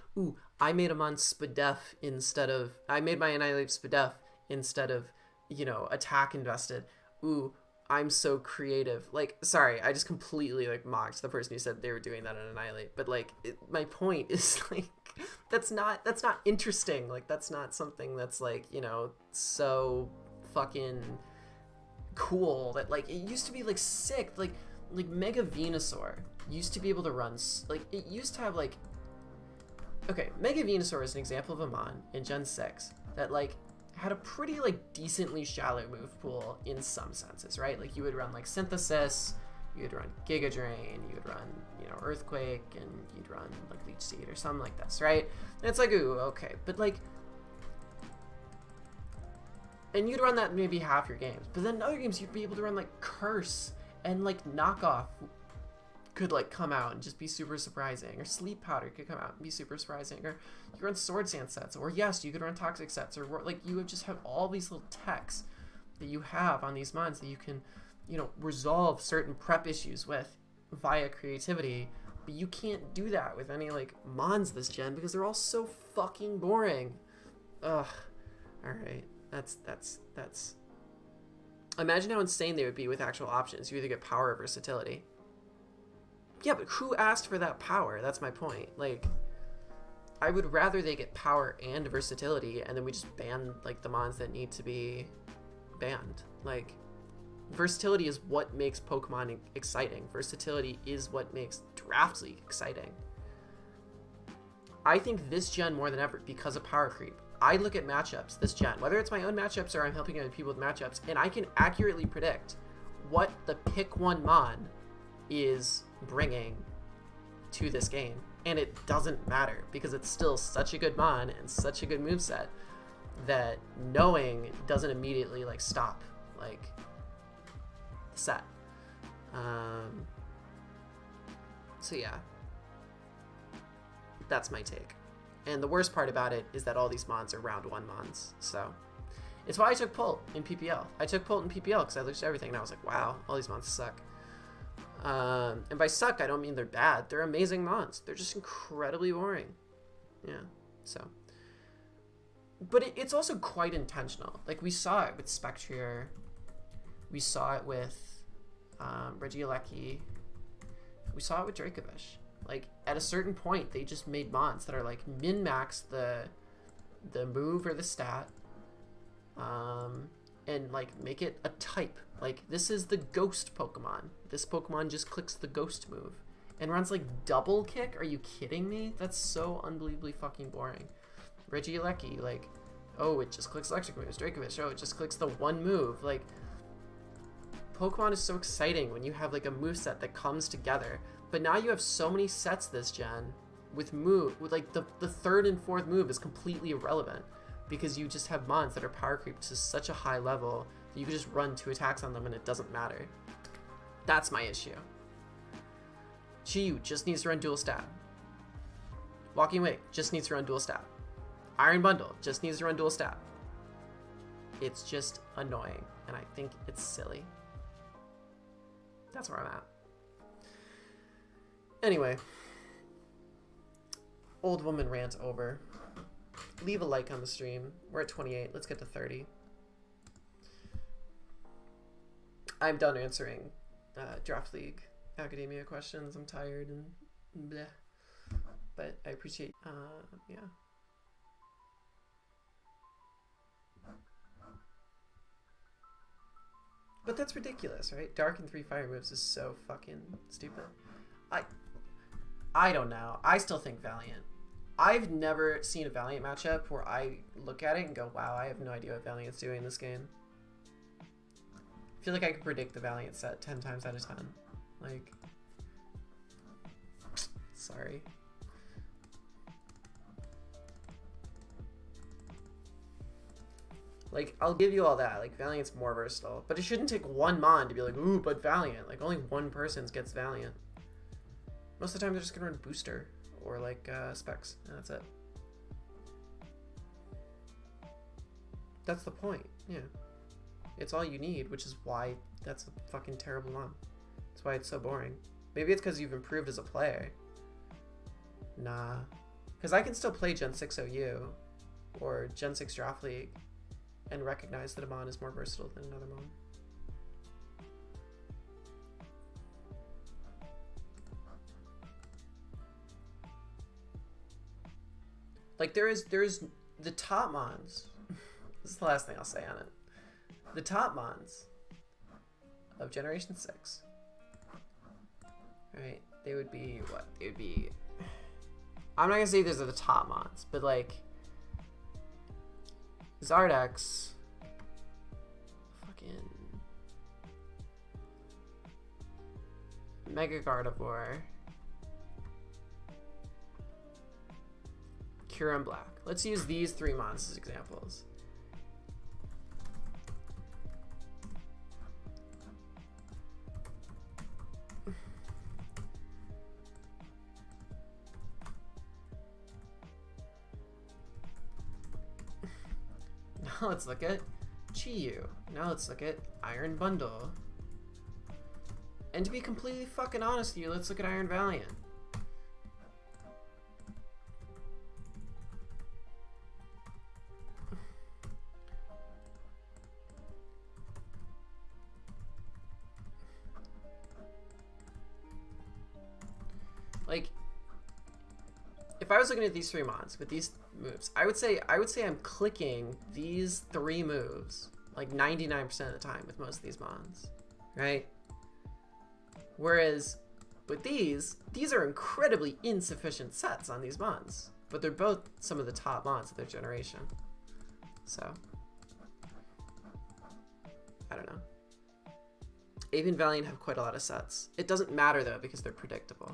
I made a mon Spadef instead of... I made my Annihilate Spadef instead of, you know, attack invested. Ooh, I'm so creative. Like, sorry, I just completely, like, mocked the person who said they were doing that on Annihilate. But, like, my point is, like, that's not interesting. Like, that's not something that's, like, you know, so fucking cool that, like, it used to be, like, sick. Like Mega Venusaur used to be able to run, like, it used to have, like, okay, Mega Venusaur is an example of a mon in Gen 6 that, like, had a pretty, like, decently shallow move pool in some senses, right? Like, you would run, like, Synthesis, you would run Giga Drain, you would run, you know, Earthquake, and you'd run, like, Leech Seed or something like this, right? And it's like, ooh, okay, but, like, and you'd run that maybe half your games, but then in other games you'd be able to run, like, Curse, and, like, Knockoff could, like, come out and just be super surprising, or Sleep Powder could come out and be super surprising, or you could run Sword Sand sets, or yes, you could run Toxic sets, or, like, you would just have all these little techs that you have on these mons that you can, you know, resolve certain prep issues with via creativity, but you can't do that with any like mons this gen because they're all so fucking boring. Ugh. All right, that's. Imagine how insane they would be with actual options. You either get power or versatility. Yeah, but who asked for that power? That's my point. Like, I would rather they get power and versatility, and then we just ban like the mons that need to be banned. Like, versatility is what makes Pokemon exciting. Versatility is what makes Draft League exciting. I think this gen more than ever because of power creep. I look at matchups this gen, whether it's my own matchups or I'm helping other people with matchups, and I can accurately predict what the pick one mon is bringing to this game. And it doesn't matter because it's still such a good mon and such a good moveset that knowing doesn't immediately like stop like the set. So yeah, that's my take. And the worst part about it is that all these mons are round 1 mons. So it's why I took Pult in PPL. I took Pult in PPL because I looked at everything and I was like, wow, all these mons suck. And by suck, I don't mean they're bad. They're amazing mons. They're just incredibly boring. Yeah, so. But it's also quite intentional. Like, we saw it with Spectrier. We saw it with Regieleki. We saw it with Dracovish. Like, at a certain point, they just made mons that are, like, min-max the move or the stat, and, like, make it a type. Like, this is the Ghost Pokemon. This Pokemon just clicks the Ghost move and runs, like, double kick? Are you kidding me? That's so unbelievably fucking boring. Regieleki, like, oh, it just clicks electric moves. Dracovish, oh, it just clicks the one move. Like, Pokemon is so exciting when you have, like, a moveset that comes together. But now you have so many sets this gen with like the third and fourth move is completely irrelevant because you just have mons that are power creeped to such a high level that you can just run 2 attacks on them and it doesn't matter. That's my issue. Chi-Yu just needs to run dual stab. Walking Wake just needs to run dual stab. Iron Bundle just needs to run dual stab. It's just annoying and I think it's silly. That's where I'm at. Anyway, old woman rant over. Leave a like on the stream. We're at 28. Let's get to 30. I'm done answering Draft League Academia questions. I'm tired and bleh. But I appreciate, yeah. But that's ridiculous, right? Dark and 3 fire moves is so fucking stupid. I don't know. I still think Valiant. I've never seen a Valiant matchup where I look at it and go, wow, I have no idea what Valiant's doing in this game. I feel like I could predict the Valiant set 10 times out of 10. Like, sorry. Like, I'll give you all that. Like, Valiant's more versatile. But it shouldn't take one mon to be like, ooh, but Valiant. Like, only one person gets Valiant. Most of the time, they're just going to run Booster or, like, Specs. And that's it. That's the point. Yeah. It's all you need, which is why that's a fucking terrible mon. That's why it's so boring. Maybe it's because you've improved as a player. Nah. Because I can still play Gen 6 OU or Gen 6 Draft League and recognize that a mon is more versatile than another mon. Like, there's the top mons. This is the last thing I'll say on it. The top mons of Generation 6, right? They would be what? They would be... I'm not gonna say these are the top mons, but like Zardex, fucking Mega Gardevoir, Kyurem Black. Let's use these 3 mons as examples. Now let's look at Chi-Yu. Now let's look at Iron Bundle. And to be completely fucking honest with you, let's look at Iron Valiant. Like, if I was looking at these 3 mons with these moves, I would say I'm clicking these 3 moves like 99% of the time with most of these mons, right? Whereas with these are incredibly insufficient sets on these mons, but they're both some of the top mons of their generation. So, I don't know. Ape and Valiant have quite a lot of sets. It doesn't matter though because they're predictable.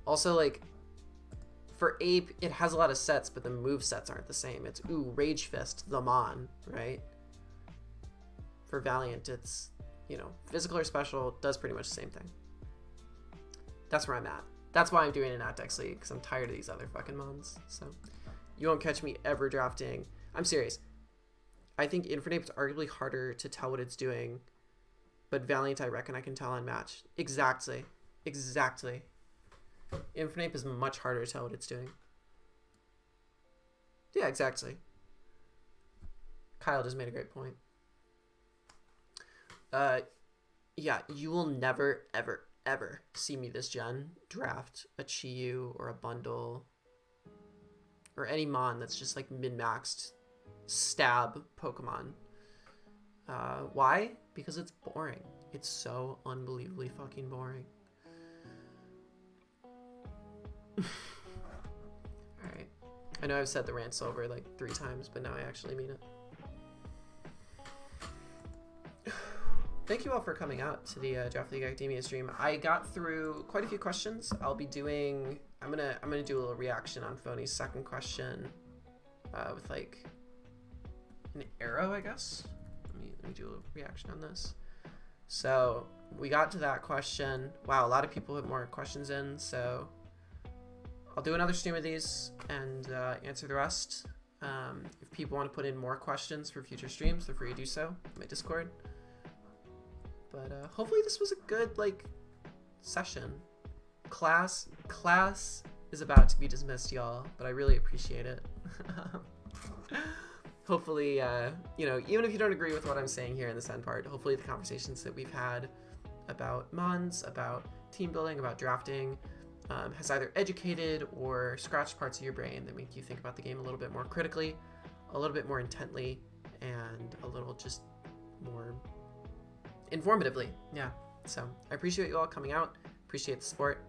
Also, like, for Ape, it has a lot of sets, but the move sets aren't the same. It's, ooh, Rage Fist, the Mon, right? For Valiant, it's, you know, physical or special, does pretty much the same thing. That's where I'm at. That's why I'm doing an at-dex league, because I'm tired of these other fucking Mons. So, you won't catch me ever drafting. I'm serious. I think Infernape is arguably harder to tell what it's doing, but Valiant, I reckon I can tell on match. Exactly. Exactly. Infernape is much harder to tell what it's doing. Yeah, exactly. Kyle just made a great point. Yeah, you will never, ever, ever see me this gen draft a Chi-Yu or a Bundle or any Mon that's just like min-maxed stab Pokemon. Why? Because it's boring. It's so unbelievably fucking boring. Alright. I know I've said the rant over like 3 times, but now I actually mean it. Thank you all for coming out to the Draft League Academia stream. I got through quite a few questions. I'll be doing... I'm gonna do a little reaction on Phony's second question with like an arrow, I guess. Let me do a reaction on this. So we got to that question. Wow, a lot of people put more questions in, so I'll do another stream of these and answer the rest. If people want to put in more questions for future streams, feel free to do so in my Discord. But hopefully this was a good like session. Class is about to be dismissed, y'all, but I really appreciate it. Hopefully, you know, even if you don't agree with what I'm saying here in this end part, hopefully the conversations that we've had about Mons, about team building, about drafting, has either educated or scratched parts of your brain that make you think about the game a little bit more critically, a little bit more intently, and a little just more informatively. Yeah, so I appreciate you all coming out, appreciate the support.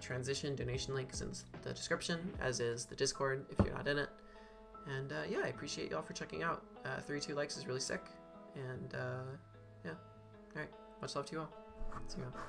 Transition donation link is in the description, as is the Discord if you're not in it. And yeah, I appreciate you all for checking out. 32 likes is really sick. And yeah, alright, much love to you all. See you all.